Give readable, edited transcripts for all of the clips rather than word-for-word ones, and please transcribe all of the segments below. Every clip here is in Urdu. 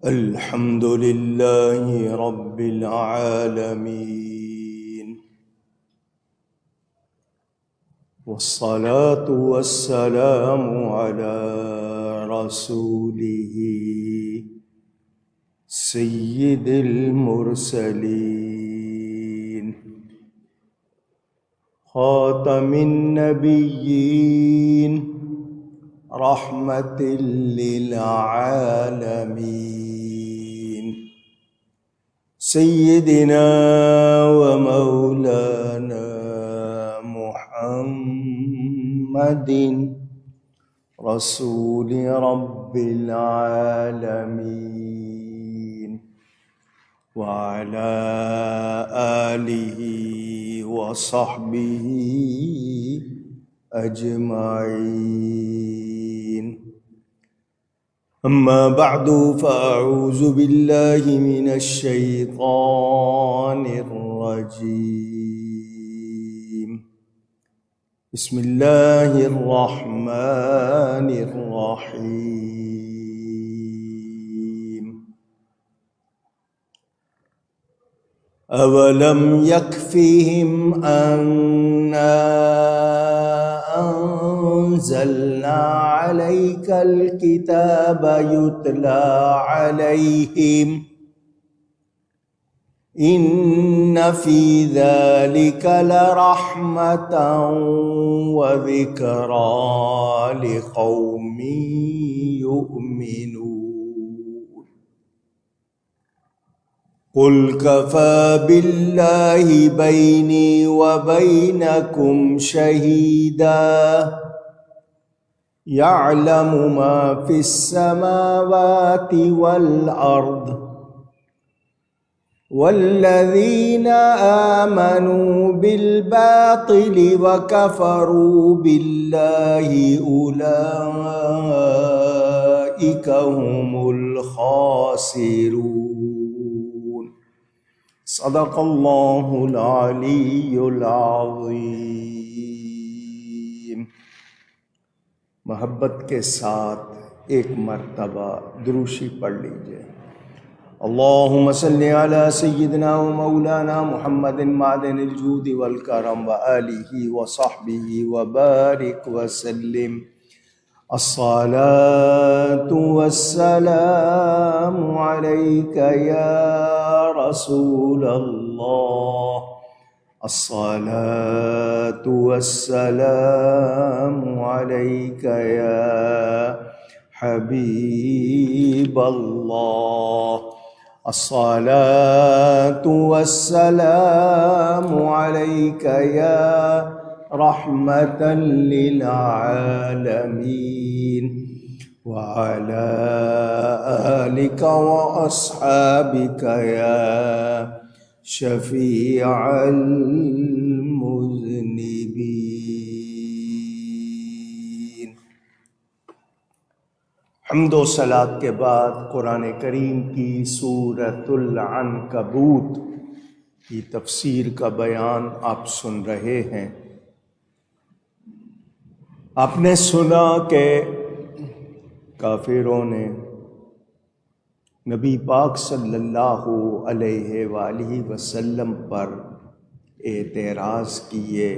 الحمد لله رب العالمين، والصلاة والسلام على رسوله سيد المرسلين خاتم النبيين رحمة للعالمين سيدنا ومولانا محمد رسول رب العالمين وعلى آله وصحبه أجمعين. أما بعد فأعوذ بالله من الشيطان الرجيم. بسم الله الرحمن الرحيم. أولم يكفهم أنا أنزلنا عليك الكتاب يتلى عليهم إن في ذلك لرحمة وذكرى لقوم يؤمنون. قل كفى بالله بيني وبينكم شهيدا يعلم ما في السماوات والأرض والذين آمنوا بالباطل وكفروا بالله أولئك هم الخاسرون. صدق اللہ العلی العظیم. محبت کے ساتھ ایک مرتبہ دروشی پڑھ لیجئے. اللہم صلی علی سیدنا و مولانا محمد معدن الجود والکرم وآلہ وصحبہ وبارک وسلم. الصلاة والسلام عليك يا رسول الله. الصلاة والسلام عليك يا حبيب الله. الصلاة والسلام عليك يا رحمة للعالمين وعلى آلك وأصحابك يا شفيع المذنبين. حمد و صلاۃ کے بعد قرآن کریم کی سورۃ العنکبوت کی تفسیر کا بیان آپ سن رہے ہیں. آپ نے سنا کہ کافروں نے نبی پاک صلی اللہ علیہ وآلہ وسلم پر اعتراض کیے،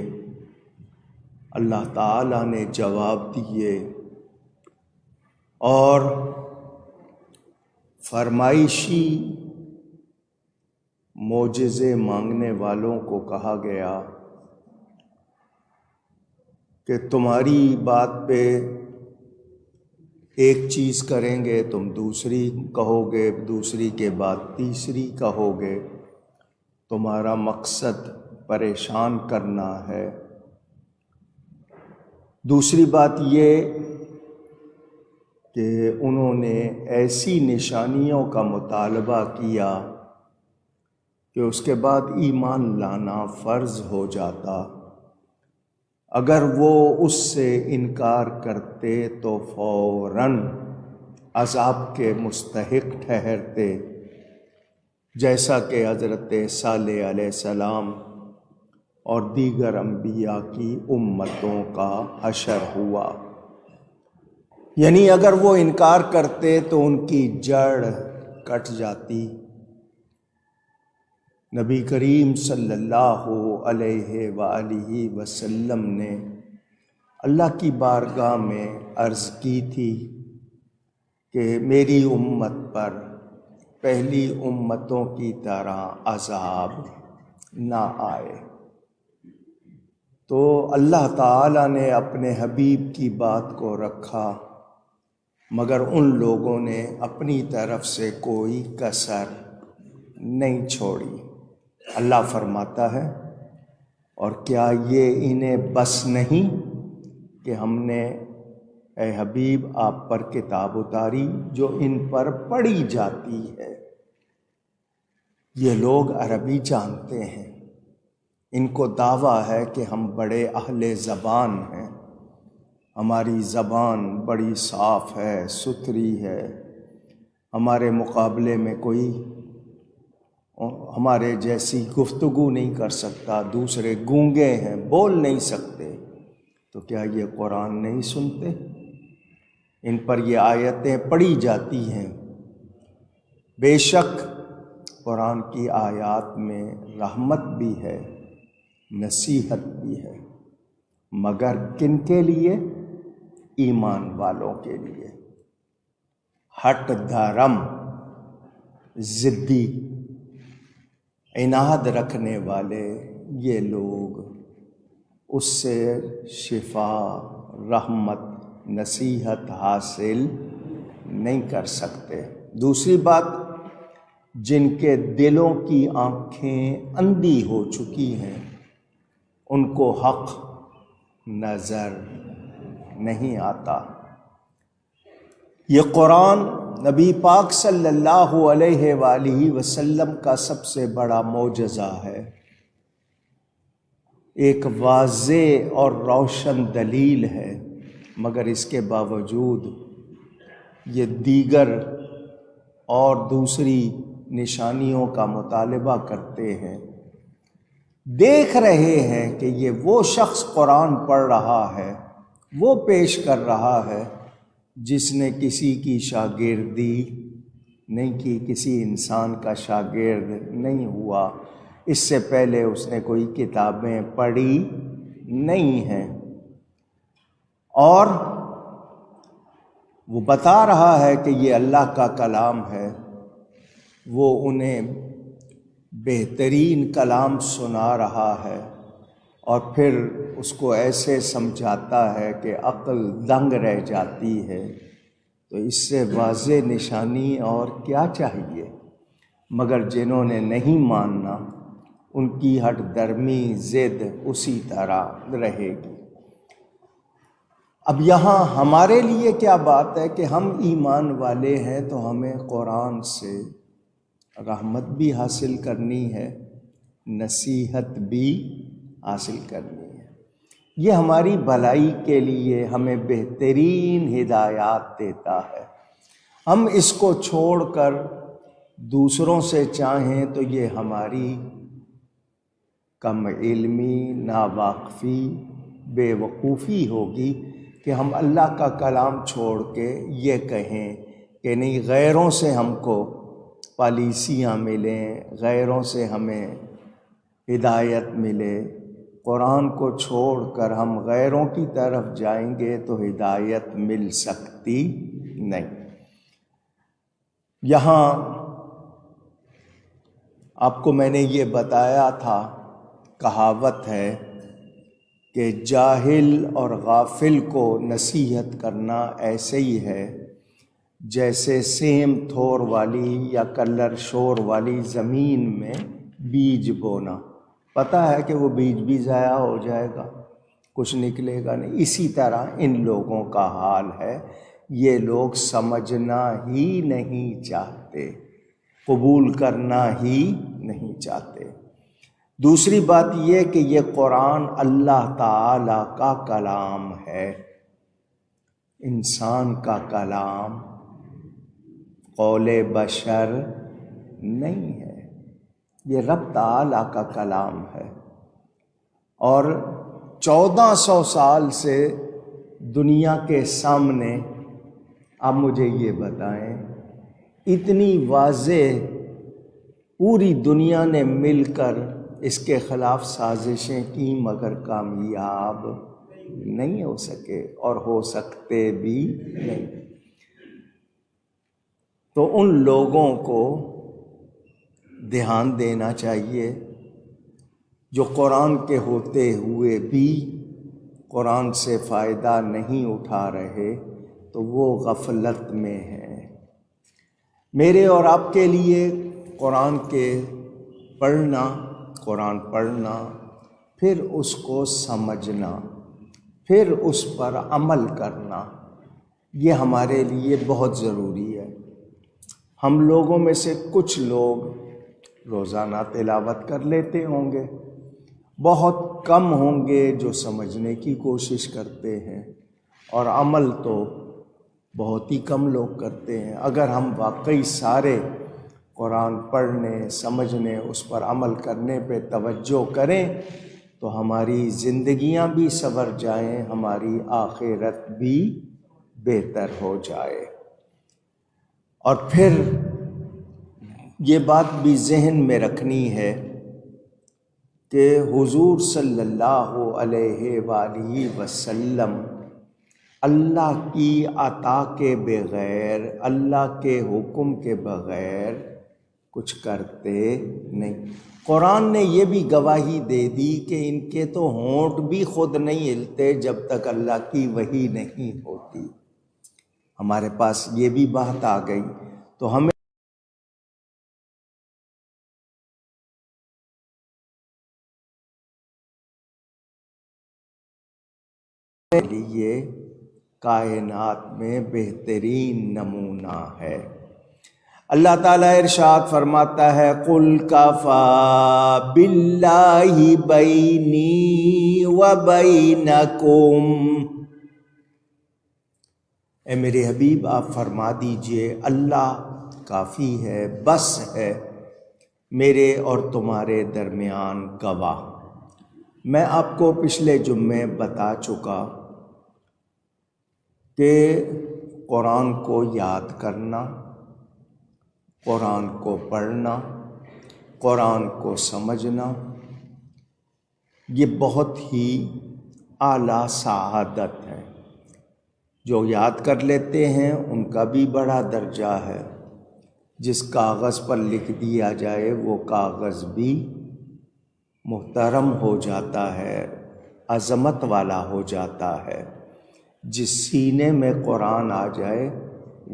اللہ تعالیٰ نے جواب دیے اور فرمائشی معجزے مانگنے والوں کو کہا گیا کہ تمہاری بات پہ ایک چیز کریں گے، تم دوسری کہو گے، دوسری کے بعد تیسری کہو گے. تمہارا مقصد پریشان کرنا ہے. دوسری بات یہ کہ انہوں نے ایسی نشانیوں کا مطالبہ کیا کہ اس کے بعد ایمان لانا فرض ہو جاتا. اگر وہ اس سے انکار کرتے تو فوراً عذاب کے مستحق ٹھہرتے، جیسا کہ حضرت صالح علیہ السلام اور دیگر انبیاء کی امتوں کا حشر ہوا۔ یعنی اگر وہ انکار کرتے تو ان کی جڑ کٹ جاتی۔ نبی کریم صلی اللہ علیہ وآلہ وسلم نے اللہ کی بارگاہ میں عرض کی تھی کہ میری امت پر پہلی امتوں کی طرح عذاب نہ آئے۔ تو اللہ تعالیٰ نے اپنے حبیب کی بات کو رکھا، مگر ان لوگوں نے اپنی طرف سے کوئی کسر نہیں چھوڑی۔ اللہ فرماتا ہے، اور کیا یہ انہیں بس نہیں کہ ہم نے اے حبیب آپ پر کتاب اتاری جو ان پر پڑھی جاتی ہے۔ یہ لوگ عربی جانتے ہیں، ان کو دعویٰ ہے کہ ہم بڑے اہل زبان ہیں، ہماری زبان بڑی صاف ہے، ستھری ہے، ہمارے مقابلے میں کوئی ہمارے جیسی گفتگو نہیں کر سکتا، دوسرے گونگے ہیں، بول نہیں سکتے۔ تو کیا یہ قرآن نہیں سنتے؟ ان پر یہ آیتیں پڑھی جاتی ہیں۔ بے شک قرآن کی آیات میں رحمت بھی ہے، نصیحت بھی ہے، مگر کن کے لیے؟ ایمان والوں کے لیے۔ ہٹ دھرم، ضدی، عناد رکھنے والے یہ لوگ اس سے شفا، رحمت، نصیحت حاصل نہیں کر سکتے۔ دوسری بات، جن کے دلوں کی آنکھیں اندھی ہو چکی ہیں ان کو حق نظر نہیں آتا۔ یہ قرآن نبی پاک صلی اللہ علیہ وآلہ وسلم کا سب سے بڑا معجزہ ہے، ایک واضح اور روشن دلیل ہے، مگر اس کے باوجود یہ دیگر اور دوسری نشانیوں کا مطالبہ کرتے ہیں۔ دیکھ رہے ہیں کہ یہ وہ شخص قرآن پڑھ رہا ہے، وہ پیش کر رہا ہے جس نے کسی کی شاگردی نہیں کی، کسی انسان کا شاگرد نہیں ہوا، اس سے پہلے اس نے کوئی کتابیں پڑھی نہیں ہیں، اور وہ بتا رہا ہے کہ یہ اللہ کا کلام ہے۔ وہ انہیں بہترین کلام سنا رہا ہے اور پھر اس کو ایسے سمجھاتا ہے کہ عقل دنگ رہ جاتی ہے۔ تو اس سے واضح نشانی اور کیا چاہیے؟ مگر جنہوں نے نہیں ماننا ان کی ہٹ درمی ضد اسی طرح رہے گی۔ اب یہاں ہمارے لیے کیا بات ہے کہ ہم ایمان والے ہیں تو ہمیں قرآن سے رحمت بھی حاصل کرنی ہے، نصیحت بھی حاصل کرنی ہے۔ یہ ہماری بھلائی کے لیے ہمیں بہترین ہدایات دیتا ہے۔ ہم اس کو چھوڑ کر دوسروں سے چاہیں تو یہ ہماری کم علمی، ناواقفی، بے وقوفی ہوگی کہ ہم اللہ کا کلام چھوڑ کے یہ کہیں کہ نہیں، غیروں سے ہم کو پالیسیاں ملیں، غیروں سے ہمیں ہدایت ملے۔ قرآن کو چھوڑ کر ہم غیروں کی طرف جائیں گے تو ہدایت مل سکتی نہیں۔ یہاں آپ کو میں نے یہ بتایا تھا، کہاوت ہے کہ جاہل اور غافل کو نصیحت کرنا ایسے ہی ہے جیسے سیم تھور والی یا کلر شور والی زمین میں بیج بونا۔ پتہ ہے کہ وہ بیج بھی ضائع ہو جائے گا، کچھ نکلے گا نہیں۔ اسی طرح ان لوگوں کا حال ہے، یہ لوگ سمجھنا ہی نہیں چاہتے، قبول کرنا ہی نہیں چاہتے۔ دوسری بات یہ کہ یہ قرآن اللہ تعالی کا کلام ہے، انسان کا کلام، قول بشر نہیں ہے، یہ رب تعالی کا کلام ہے۔ اور 1400 سال سے دنیا کے سامنے آپ مجھے یہ بتائیں، اتنی واضح پوری دنیا نے مل کر اس کے خلاف سازشیں کی مگر کامیاب نہیں ہو سکے اور ہو سکتے بھی نہیں۔ تو ان لوگوں کو دھیان دینا چاہیے جو قرآن کے ہوتے ہوئے بھی قرآن سے فائدہ نہیں اٹھا رہے، تو وہ غفلت میں ہیں۔ میرے اور آپ کے لیے قرآن پڑھنا، پھر اس کو سمجھنا، پھر اس پر عمل کرنا، یہ ہمارے لیے بہت ضروری ہے۔ ہم لوگوں میں سے کچھ لوگ روزانہ تلاوت کر لیتے ہوں گے، بہت کم ہوں گے جو سمجھنے کی کوشش کرتے ہیں، اور عمل تو بہت ہی کم لوگ کرتے ہیں۔ اگر ہم واقعی سارے قرآن پڑھنے، سمجھنے، اس پر عمل کرنے پہ توجہ کریں تو ہماری زندگیاں بھی سنور جائیں، ہماری آخرت بھی بہتر ہو جائے۔ اور پھر یہ بات بھی ذہن میں رکھنی ہے کہ حضور صلی اللہ علیہ وآلہ وسلم اللہ کی عطا کے بغیر، اللہ کے حکم کے بغیر کچھ کرتے نہیں۔ قرآن نے یہ بھی گواہی دے دی کہ ان کے تو ہونٹ بھی خود نہیں ہلتے جب تک اللہ کی وحی نہیں ہوتی۔ ہمارے پاس یہ بھی بات آ گئی، تو ہمیں لیے کائنات میں بہترین نمونہ ہے۔ اللہ تعالیٰ ارشاد فرماتا ہے، قُلْ كَفَى بِاللَّهِ بَيْنِي وَبَيْنَكُمْ، اے میرے حبیب آپ فرما دیجئے اللہ کافی ہے، بس ہے میرے اور تمہارے درمیان گواہ۔ میں آپ کو پچھلے جمعے بتا چکا کہ قرآن کو یاد کرنا، قرآن کو پڑھنا، قرآن کو سمجھنا، یہ بہت ہی اعلیٰ سعادت ہے۔ جو یاد کر لیتے ہیں ان کا بھی بڑا درجہ ہے۔ جس کاغذ پر لکھ دیا جائے وہ کاغذ بھی محترم ہو جاتا ہے، عظمت والا ہو جاتا ہے۔ جس سینے میں قرآن آ جائے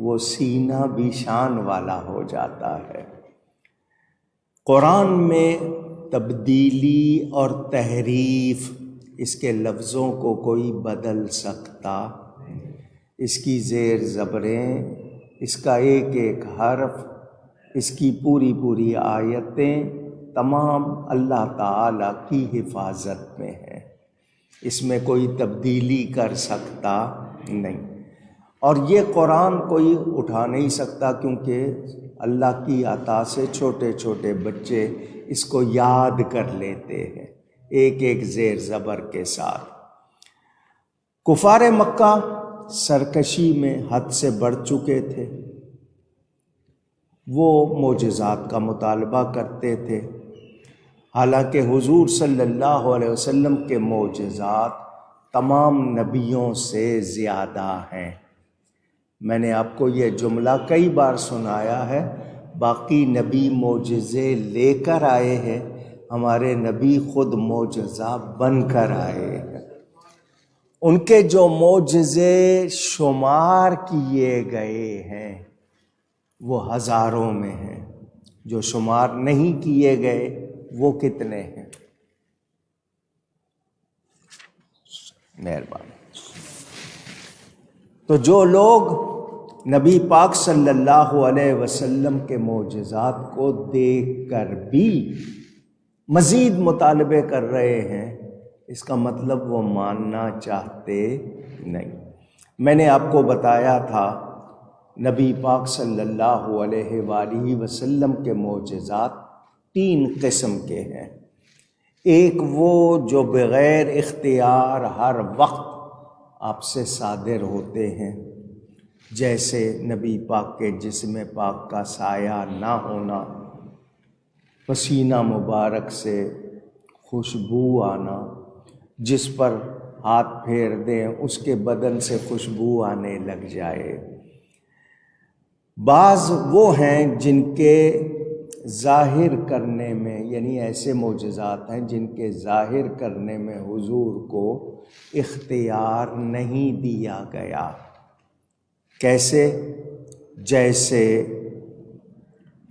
وہ سینہ بھی شان والا ہو جاتا ہے۔ قرآن میں تبدیلی اور تحریف، اس کے لفظوں کو کوئی بدل سکتا، اس کی زیر زبریں، اس کا ایک ایک حرف، اس کی پوری پوری آیتیں تمام اللہ تعالیٰ کی حفاظت میں ہیں، اس میں کوئی تبدیلی کر سکتا نہیں۔ اور یہ قرآن کوئی اٹھا نہیں سکتا، کیونکہ اللہ کی عطا سے چھوٹے چھوٹے بچے اس کو یاد کر لیتے ہیں ایک ایک زیر زبر کے ساتھ۔ کفار مکہ سرکشی میں حد سے بڑھ چکے تھے، وہ معجزات کا مطالبہ کرتے تھے، حالانکہ حضور صلی اللہ علیہ وسلم کے معجزات تمام نبیوں سے زیادہ ہیں۔ میں نے آپ کو یہ جملہ کئی بار سنایا ہے، باقی نبی معجزے لے کر آئے ہیں، ہمارے نبی خود معجزہ بن کر آئے ہیں۔ ان کے جو معجزے شمار کیے گئے ہیں وہ ہزاروں میں ہیں، جو شمار نہیں کیے گئے وہ کتنے ہیں؟ مہربانی۔ تو جو لوگ نبی پاک صلی اللہ علیہ وسلم کے معجزات کو دیکھ کر بھی مزید مطالبے کر رہے ہیں، اس کا مطلب وہ ماننا چاہتے نہیں۔ میں نے آپ کو بتایا تھا نبی پاک صلی اللہ علیہ وآلہ وسلم کے معجزات 3 قسم کے ہیں۔ ایک وہ جو بغیر اختیار ہر وقت آپ سے صادر ہوتے ہیں، جیسے نبی پاک کے جسم پاک کا سایہ نہ ہونا، پسینہ مبارک سے خوشبو آنا، جس پر ہاتھ پھیر دیں اس کے بدن سے خوشبو آنے لگ جائے۔ بعض وہ ہیں جن کے ظاہر کرنے میں، یعنی ایسے معجزات ہیں جن کے ظاہر کرنے میں حضور کو اختیار نہیں دیا گیا۔ کیسے؟ جیسے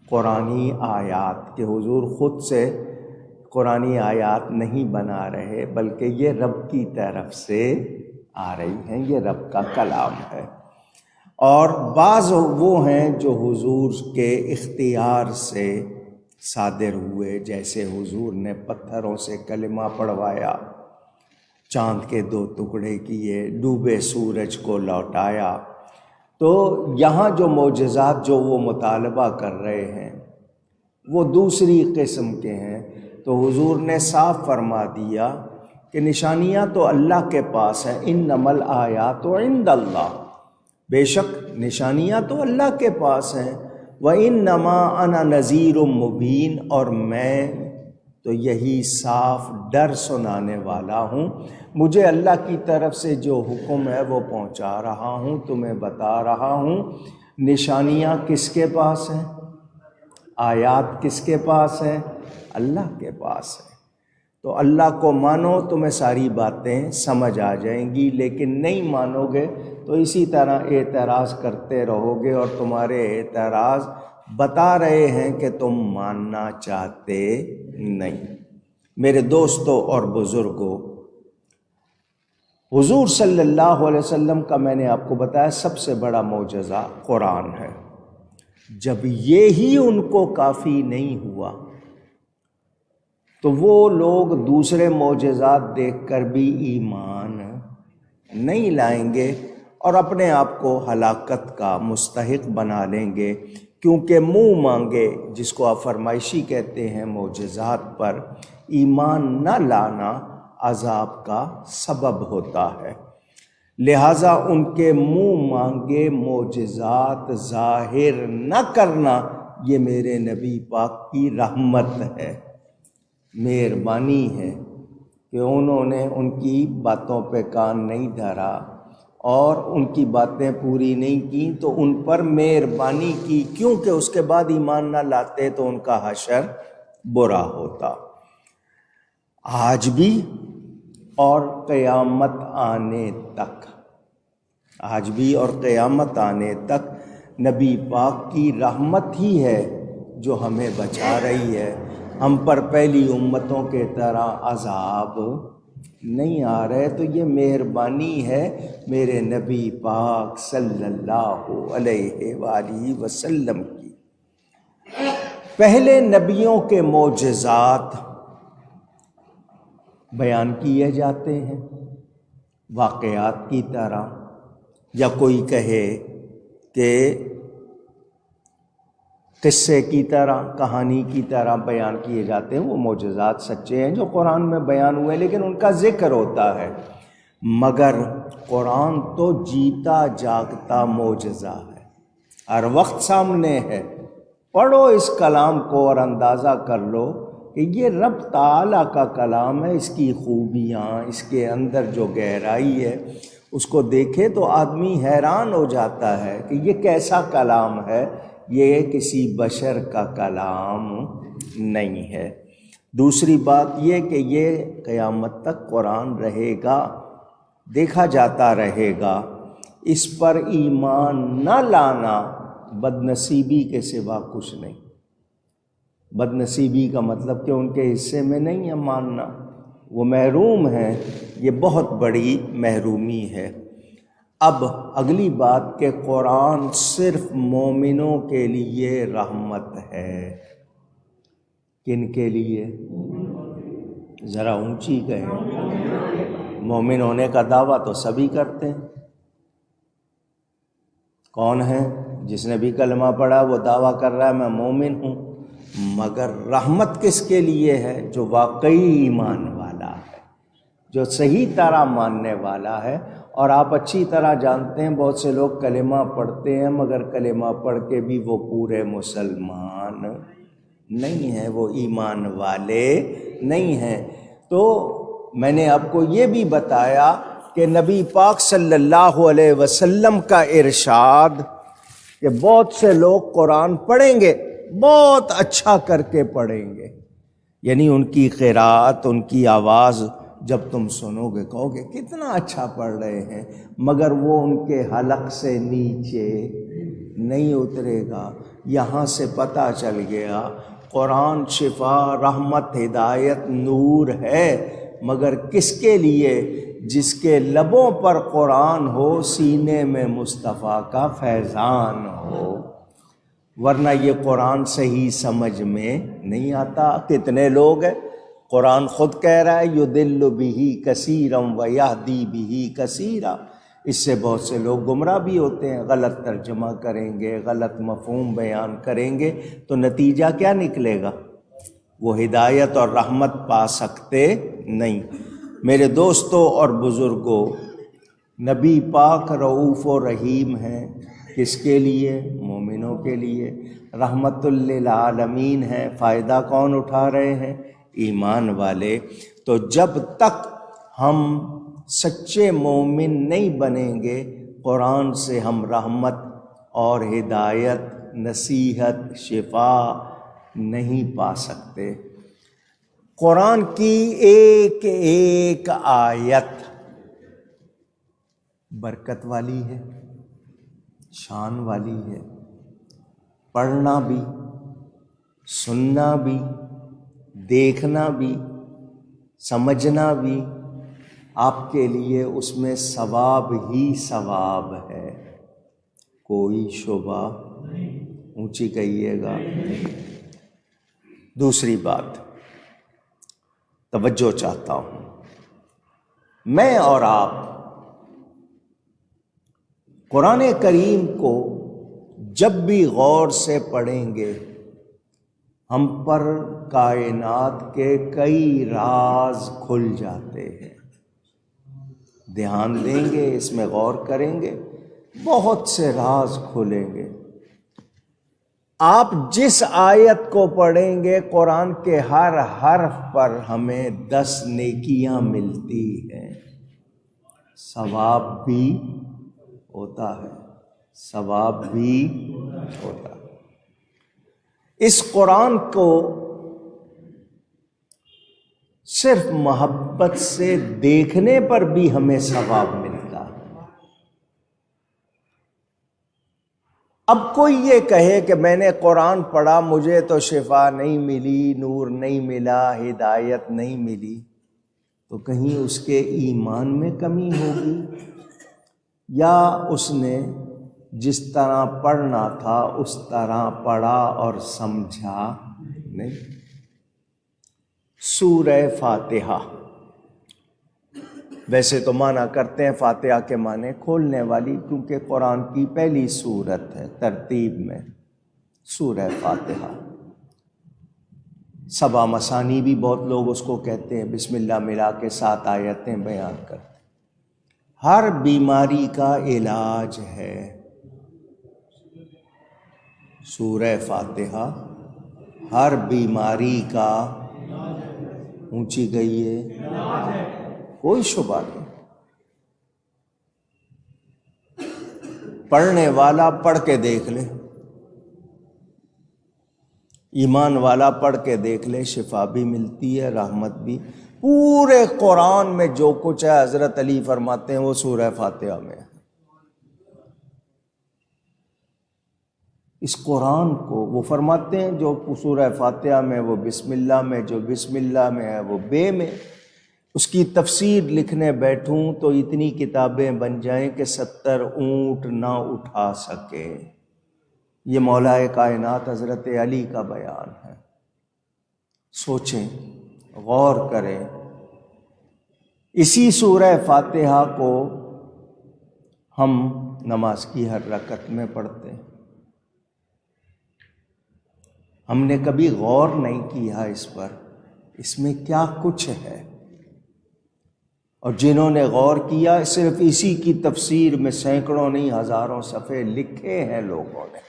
قرآنی آیات کہ حضور خود سے قرآنی آیات نہیں بنا رہے، بلکہ یہ رب کی طرف سے آ رہی ہیں، یہ رب کا کلام ہے۔ اور بعض وہ ہیں جو حضور کے اختیار سے صادر ہوئے، جیسے حضور نے پتھروں سے کلمہ پڑھوایا، چاند کے 2 ٹکڑے کیے، ڈوبے سورج کو لوٹایا۔ تو یہاں جو معجزات جو وہ مطالبہ کر رہے ہیں وہ دوسری قسم کے ہیں۔ تو حضور نے صاف فرما دیا کہ نشانیاں تو اللہ کے پاس ہیں، انما الآیات عند اللہ، بے شک نشانیاں تو اللہ کے پاس ہیں، وَإِنَّمَا أَنَا نَذِيرٌ مُبِينٌ، اور میں تو یہی صاف ڈر سنانے والا ہوں، مجھے اللہ کی طرف سے جو حکم ہے وہ پہنچا رہا ہوں، تمہیں بتا رہا ہوں۔ نشانیاں کس کے پاس ہیں؟ آیات کس کے پاس ہیں؟ اللہ کے پاس ہے۔ تو اللہ کو مانو، تمہیں ساری باتیں سمجھ آ جائیں گی، لیکن نہیں مانو گے تو اسی طرح اعتراض کرتے رہو گے، اور تمہارے اعتراض بتا رہے ہیں کہ تم ماننا چاہتے نہیں۔ میرے دوستوں اور بزرگوں، حضور صلی اللہ علیہ وسلم کا میں نے آپ کو بتایا سب سے بڑا معجزہ قرآن ہے۔ جب یہی ان کو کافی نہیں ہوا تو وہ لوگ دوسرے معجزات دیکھ کر بھی ایمان نہیں لائیں گے اور اپنے آپ کو ہلاکت کا مستحق بنا لیں گے، کیونکہ منہ مانگے، جس کو آپ فرمائشی کہتے ہیں، معجزات پر ایمان نہ لانا عذاب کا سبب ہوتا ہے۔ لہٰذا ان کے منہ مانگے معجزات ظاہر نہ کرنا یہ میرے نبی پاک کی رحمت ہے، مہربانی ہے کہ انہوں نے ان کی باتوں پہ کان نہیں دھرا اور ان کی باتیں پوری نہیں کی، تو ان پر مہربانی کی، کیونکہ اس کے بعد ایمان نہ لاتے تو ان کا حشر برا ہوتا۔ آج بھی اور قیامت آنے تک، آج بھی اور قیامت آنے تک نبی پاک کی رحمت ہی ہے جو ہمیں بچا رہی ہے۔ ہم پر پہلی امتوں کے طرح عذاب نہیں آ رہے، تو یہ مہربانی ہے میرے نبی پاک صلی اللہ علیہ وآلہ وسلم کی۔ پہلے نبیوں کے معجزات بیان کیے جاتے ہیں واقعات کی طرح، یا کوئی کہے کہ قصے کی طرح، کہانی کی طرح بیان کیے جاتے ہیں۔ وہ معجزات سچے ہیں جو قرآن میں بیان ہوئے، لیکن ان کا ذکر ہوتا ہے۔ مگر قرآن تو جیتا جاگتا معجزہ ہے، ہر وقت سامنے ہے۔ پڑھو اس کلام کو اور اندازہ کر لو کہ یہ رب تعالیٰ کا کلام ہے، اس کی خوبیاں، اس کے اندر جو گہرائی ہے، اس کو دیکھے تو آدمی حیران ہو جاتا ہے کہ یہ کیسا کلام ہے، یہ کسی بشر کا کلام نہیں ہے۔ دوسری بات یہ کہ یہ قیامت تک قرآن رہے گا، دیکھا جاتا رہے گا۔ اس پر ایمان نہ لانا بد نصیبی کے سوا کچھ نہیں۔ بد نصیبی کا مطلب کہ ان کے حصے میں نہیں ہے ماننا، وہ محروم ہیں، یہ بہت بڑی محرومی ہے۔ اب اگلی بات کہ قرآن صرف مومنوں کے لیے رحمت ہے۔ کن کے لیے؟ ذرا اونچی کہیں۔ مومن ہونے کا دعویٰ تو سبھی کرتے ہیں۔ کون ہے؟ جس نے بھی کلمہ پڑھا وہ دعویٰ کر رہا ہے میں مومن ہوں، مگر رحمت کس کے لیے ہے؟ جو واقعی ایمان والا ہے، جو صحیح طرح ماننے والا ہے۔ اور آپ اچھی طرح جانتے ہیں بہت سے لوگ کلمہ پڑھتے ہیں مگر کلمہ پڑھ کے بھی وہ پورے مسلمان نہیں ہیں، وہ ایمان والے نہیں ہیں۔ تو میں نے آپ کو یہ بھی بتایا کہ نبی پاک صلی اللہ علیہ وسلم کا ارشاد کہ بہت سے لوگ قرآن پڑھیں گے، بہت اچھا کر کے پڑھیں گے، یعنی ان کی قرات، ان کی آواز جب تم سنو گے کہو گے کتنا اچھا پڑھ رہے ہیں، مگر وہ ان کے حلق سے نیچے نہیں اترے گا۔ یہاں سے پتہ چل گیا قرآن شفا، رحمت، ہدایت، نور ہے، مگر کس کے لیے؟ جس کے لبوں پر قرآن ہو، سینے میں مصطفیٰ کا فیضان ہو، ورنہ یہ قرآن صحیح سمجھ میں نہیں آتا۔ کتنے لوگ ہیں، قرآن خود کہہ رہا ہے یضل بہ کثیرا ویہدی بہ کثیرا، اس سے بہت سے لوگ گمراہ بھی ہوتے ہیں، غلط ترجمہ کریں گے، غلط مفہوم بیان کریں گے، تو نتیجہ کیا نکلے گا؟ وہ ہدایت اور رحمت پا سکتے نہیں۔ میرے دوستوں اور بزرگوں، نبی پاک رؤوف و رحیم ہیں، کس کے لیے؟ مومنوں کے لیے۔ رحمت للعالمین ہے، فائدہ کون اٹھا رہے ہیں؟ ایمان والے۔ تو جب تک ہم سچے مومن نہیں بنیں گے، قرآن سے ہم رحمت اور ہدایت، نصیحت، شفا نہیں پا سکتے۔ قرآن کی ایک ایک آیت برکت والی ہے، شان والی ہے، پڑھنا بھی، سننا بھی، دیکھنا بھی، سمجھنا بھی، آپ کے لیے اس میں ثواب ہی ثواب ہے، کوئی شبہ اونچی کہیے گا۔ دوسری بات توجہ چاہتا ہوں، میں اور آپ قرآن کریم کو جب بھی غور سے پڑھیں گے، ہم پر کائنات کے کئی راز کھل جاتے ہیں۔ دھیان دیں گے، اس میں غور کریں گے، بہت سے راز کھلیں گے۔ آپ جس آیت کو پڑھیں گے، قرآن کے ہر حرف پر ہمیں 10 نیکیاں ملتی ہیں، ثواب بھی ہوتا ہے، ثواب بھی ہوتا ہے۔ اس قرآن کو صرف محبت سے دیکھنے پر بھی ہمیں ثواب ملتا ہے۔ اب کوئی یہ کہے کہ میں نے قرآن پڑھا، مجھے تو شفا نہیں ملی، نور نہیں ملا، ہدایت نہیں ملی، تو کہیں اس کے ایمان میں کمی ہوگی، یا اس نے جس طرح پڑھنا تھا اس طرح پڑھا اور سمجھا نہیں۔ سورہ فاتحہ، ویسے تو معنی کرتے ہیں فاتحہ کے معنی کھولنے والی، کیونکہ قرآن کی پہلی سورت ہے ترتیب میں سورہ فاتحہ۔ 7 مثانی بھی بہت لوگ اس کو کہتے ہیں، بسم اللہ ملا کے 7 آیتیں بیان کرتے ہیں۔ ہر بیماری کا علاج ہے سورہ فاتحہ، ہر بیماری کا، اونچی گئی ہے، کوئی شبہ نہیں۔ پڑھنے والا پڑھ کے دیکھ لے، ایمان والا پڑھ کے دیکھ لے، شفا بھی ملتی ہے، رحمت بھی۔ پورے قرآن میں جو کچھ ہے، حضرت علی فرماتے ہیں وہ سورہ فاتحہ میں ہے۔ اس قرآن کو وہ فرماتے ہیں جو سورہ فاتحہ میں وہ بسم اللہ میں، جو بسم اللہ میں ہے وہ بے میں۔ اس کی تفسیر لکھنے بیٹھوں تو اتنی کتابیں بن جائیں کہ 70 اونٹ نہ اٹھا سکے۔ یہ مولا کائنات حضرت علی کا بیان ہے۔ سوچیں، غور کریں۔ اسی سورہ فاتحہ کو ہم نماز کی ہر رکعت میں پڑھتے ہیں۔ ہم نے کبھی غور نہیں کیا اس پر، اس میں کیا کچھ ہے۔ اور جنہوں نے غور کیا، صرف اسی کی تفسیر میں سینکڑوں نہیں ہزاروں صفحے لکھے ہیں لوگوں نے،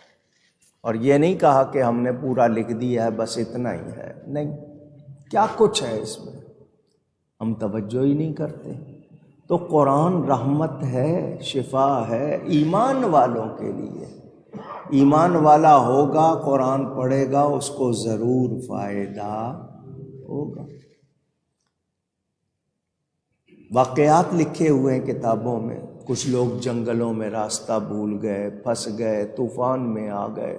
اور یہ نہیں کہا کہ ہم نے پورا لکھ دیا ہے بس اتنا ہی ہے، نہیں، کیا کچھ ہے اس میں، ہم توجہ ہی نہیں کرتے۔ تو قرآن رحمت ہے، شفا ہے ایمان والوں کے لیے۔ ایمان والا ہوگا، قرآن پڑھے گا، اس کو ضرور فائدہ ہوگا۔ واقعات لکھے ہوئے ہیں کتابوں میں، کچھ لوگ جنگلوں میں راستہ بھول گئے، پھنس گئے، طوفان میں آ گئے،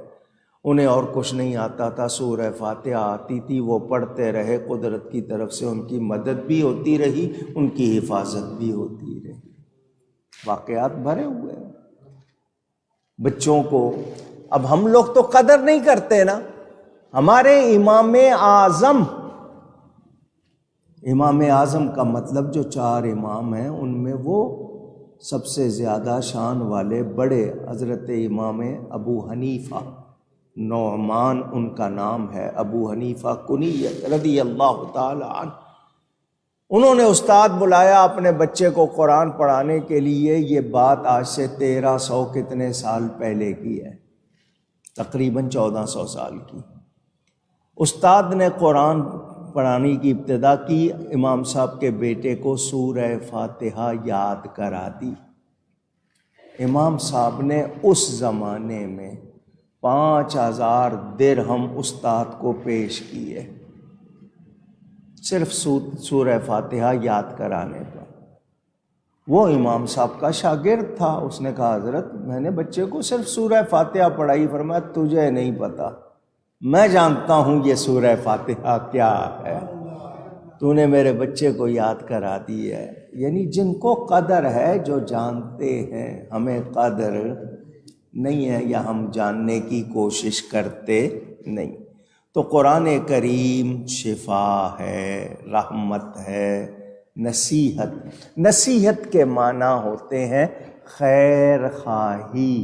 انہیں اور کچھ نہیں آتا تھا، سورہ فاتحہ آتی تھی، وہ پڑھتے رہے، قدرت کی طرف سے ان کی مدد بھی ہوتی رہی، ان کی حفاظت بھی ہوتی رہی۔ واقعات بھرے ہوئے ہیں بچوں کو۔ اب ہم لوگ تو قدر نہیں کرتے نا۔ ہمارے امام اعظم کا مطلب جو 4 امام ہیں ان میں وہ سب سے زیادہ شان والے بڑے حضرت امام ابو حنیفہ، نعمان ان کا نام ہے، ابو حنیفہ کنیت رضی اللہ تعالی عنہ۔ انہوں نے استاد بلایا اپنے بچے کو قرآن پڑھانے کے لیے، یہ بات آج سے 1300 کتنے سال پہلے کی ہے، تقریباً 1400 سال کی۔ استاد نے قرآن پڑھانے کی ابتدا کی، امام صاحب کے بیٹے کو سورہ فاتحہ یاد کرا دی۔ امام صاحب نے اس زمانے میں 5000 درہم استاد کو پیش کیے، صرف سورہ فاتحہ یاد کرانے پر۔ وہ امام صاحب کا شاگرد تھا، اس نے کہا حضرت میں نے بچے کو صرف سورہ فاتحہ پڑھائی۔ فرمایا تجھے نہیں پتا، میں جانتا ہوں یہ سورہ فاتحہ کیا ہے، تو نے میرے بچے کو یاد کرا دی ہے۔ یعنی جن کو قدر ہے، جو جانتے ہیں، ہمیں قدر نہیں ہے یا ہم جاننے کی کوشش کرتے نہیں۔ تو قرآن کریم شفا ہے، رحمت ہے، نصیحت کے معنی ہوتے ہیں خیر خواہی۔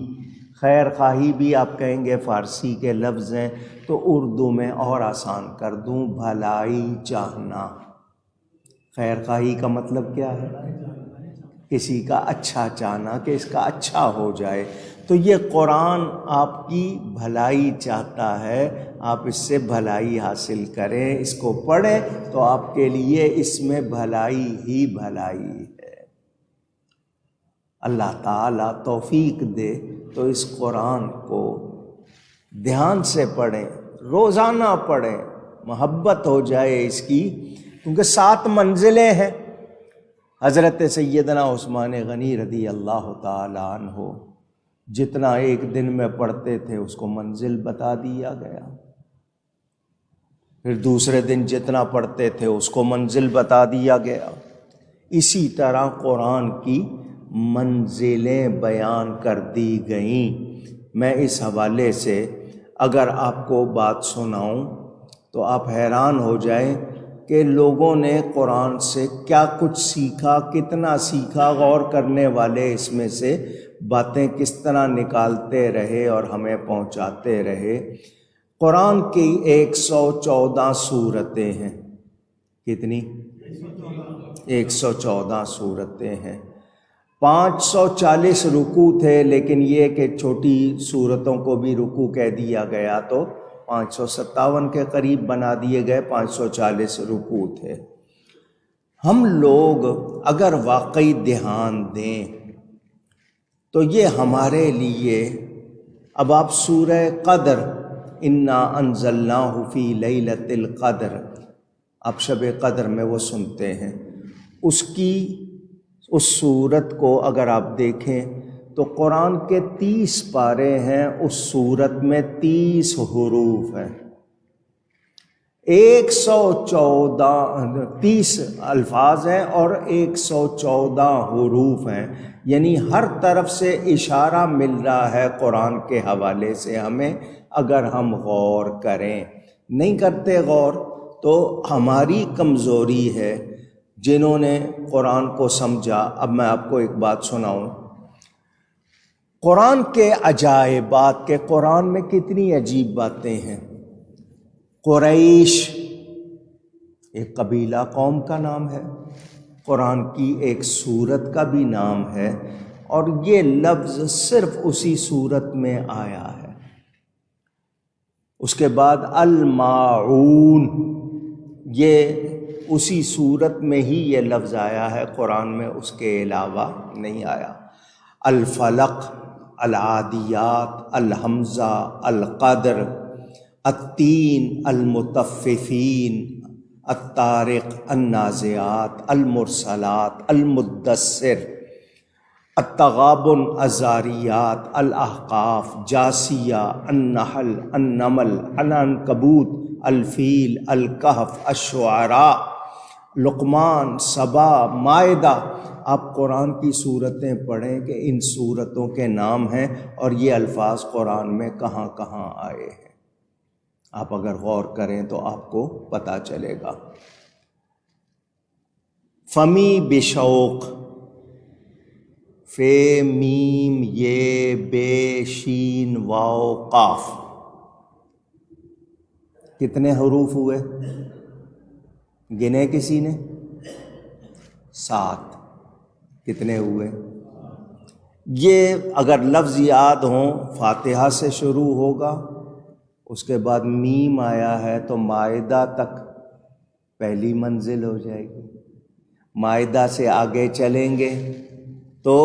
خیر خواہی بھی آپ کہیں گے فارسی کے لفظ ہیں، تو اردو میں اور آسان کر دوں، بھلائی چاہنا۔ خیر خواہی کا مطلب کیا ہے؟ کسی کا اچھا چاہنا، کہ اس کا اچھا ہو جائے۔ تو یہ قرآن آپ کی بھلائی چاہتا ہے، آپ اس سے بھلائی حاصل کریں، اس کو پڑھیں تو آپ کے لیے اس میں بھلائی ہی بھلائی ہے۔ اللہ تعالیٰ توفیق دے تو اس قرآن کو دھیان سے پڑھیں، روزانہ پڑھیں، محبت ہو جائے اس کی، کیونکہ 7 منزلیں ہیں۔ حضرت سیدنا عثمان غنی رضی اللہ تعالی عنہ جتنا ایک دن میں پڑھتے تھے اس کو منزل بتا دیا گیا، پھر دوسرے دن جتنا پڑھتے تھے اس کو منزل بتا دیا گیا۔ اسی طرح قرآن کی منزلیں بیان کر دی گئیں۔ میں اس حوالے سے اگر آپ کو بات سناؤں تو آپ حیران ہو جائیں کہ لوگوں نے قرآن سے کیا کچھ سیکھا، کتنا سیکھا۔ غور کرنے والے اس میں سے باتیں کس طرح نکالتے رہے اور ہمیں پہنچاتے رہے۔ قرآن کی 114 سورتیں ہیں۔ کتنی؟ 114 سورتیں ہیں۔ 540 رکوع تھے، لیکن یہ کہ چھوٹی سورتوں کو بھی رکوع کہہ دیا گیا تو 557 کے قریب بنا دیے گئے، 540 رکوع تھے۔ ہم لوگ اگر واقعی دھیان دیں تو یہ ہمارے لیے، اب آپ سورہ قدر، انا انزلناہ فی لیلۃ القدر، آپ شب قدر میں وہ سنتے ہیں، اس سورت کو اگر آپ دیکھیں تو قرآن کے 30 پارے ہیں، اس سورت میں 30 حروف ہیں، 30 الفاظ ہیں اور 114 حروف ہیں۔ یعنی ہر طرف سے اشارہ مل رہا ہے قرآن کے حوالے سے ہمیں، اگر ہم غور کریں۔ نہیں کرتے غور تو ہماری کمزوری ہے۔ جنہوں نے قرآن کو سمجھا، اب میں آپ کو ایک بات سناؤں، قرآن کے عجائبات، کے قرآن میں کتنی عجیب باتیں ہیں۔ قریش ایک قبیلہ قوم کا نام ہے، قرآن کی ایک سورت کا بھی نام ہے، اور یہ لفظ صرف اسی سورت میں آیا ہے۔ اس کے بعد الماعون، یہ اسی سورت میں ہی یہ لفظ آیا ہے، قرآن میں اس کے علاوہ نہیں آیا۔ الفلق، العادیات، الحمزہ، القدر، التین، المطففین، الطارق، النازعات، المرسلات، المدثر، التغابن، الذاریات، الاحقاف، جاثیہ، النحل، النمل، العنکبوت، الفیل، الکہف، الشعراء، لقمان، سبا، مائدہ۔ آپ قرآن کی صورتیں پڑھیں کہ ان صورتوں کے نام ہیں اور یہ الفاظ قرآن میں کہاں کہاں آئے ہیں۔ آپ اگر غور کریں تو آپ کو پتہ چلے گا۔ فمی بشوق، فے میم یہ بے شین واو قاف، کتنے حروف ہوئے؟ گنے کسی نے؟ 7۔ کتنے ہوئے؟ یہ اگر لفظ یاد ہوں، فاتحہ سے شروع ہوگا، اس کے بعد میم آیا ہے تو مائدہ تک پہلی منزل ہو جائے گی، مائدہ سے آگے چلیں گے تو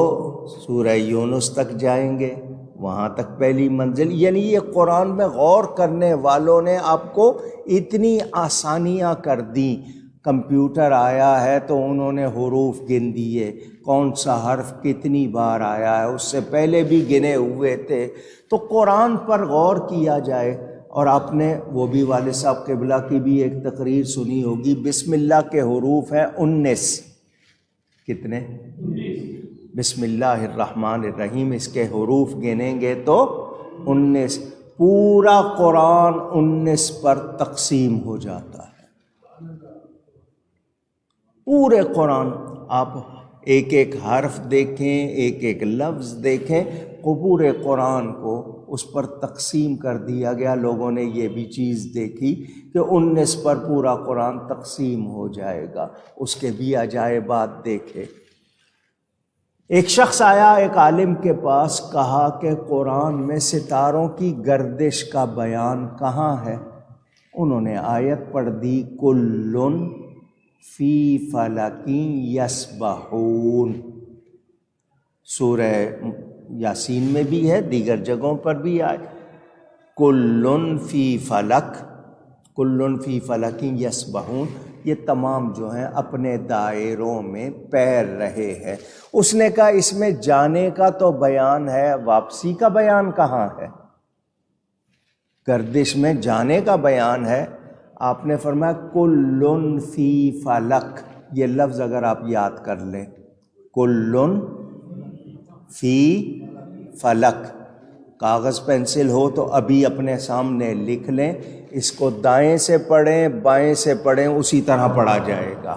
سورہ یونس تک جائیں گے، وہاں تک پہلی منزل۔ یعنی یہ قرآن میں غور کرنے والوں نے آپ کو اتنی آسانیاں کر دیں۔ کمپیوٹر آیا ہے تو انہوں نے حروف گن دیے، کون سا حرف کتنی بار آیا ہے، اس سے پہلے بھی گنے ہوئے تھے۔ تو قرآن پر غور کیا جائے۔ اور آپ نے وہ بھی والد صاحب قبلہ کی بھی ایک تقریر سنی ہوگی، بسم اللہ کے حروف ہیں 19۔ کتنے؟ بسم اللہ الرحمن الرحیم، اس کے حروف گنیں گے تو 19۔ پورا قرآن 19 پر تقسیم ہو جاتا ہے۔ پورے قرآن آپ ایک ایک حرف دیکھیں، ایک ایک لفظ دیکھیں، پورے قرآن کو اس پر تقسیم کر دیا گیا۔ لوگوں نے یہ بھی چیز دیکھی کہ 19 پر پورا قرآن تقسیم ہو جائے گا۔ اس کے بھی عجائبات دیکھے۔ ایک شخص آیا ایک عالم کے پاس، کہا کہ قرآن میں ستاروں کی گردش کا بیان کہاں ہے؟ انہوں نے آیت پڑھ دی، کلٌ فی فلک یسبحون۔ سورہ یاسین میں بھی ہے، دیگر جگہوں پر بھی آئے، کلٌ فی فلک، کلٌ فی فلک یسبحون۔ یہ تمام جو ہیں اپنے دائروں میں پیر رہے ہیں۔ اس نے کہا اس میں جانے کا تو بیان ہے، واپسی کا بیان کہاں ہے؟ گردش میں جانے کا بیان ہے۔ آپ نے فرمایا کلٌ فی فلک۔ یہ لفظ اگر آپ یاد کر لیں، کلٌ فی فلک، کاغذ پینسل ہو تو ابھی اپنے سامنے لکھ لیں، اس کو دائیں سے پڑھیں بائیں سے پڑھیں، اسی طرح پڑھا جائے گا۔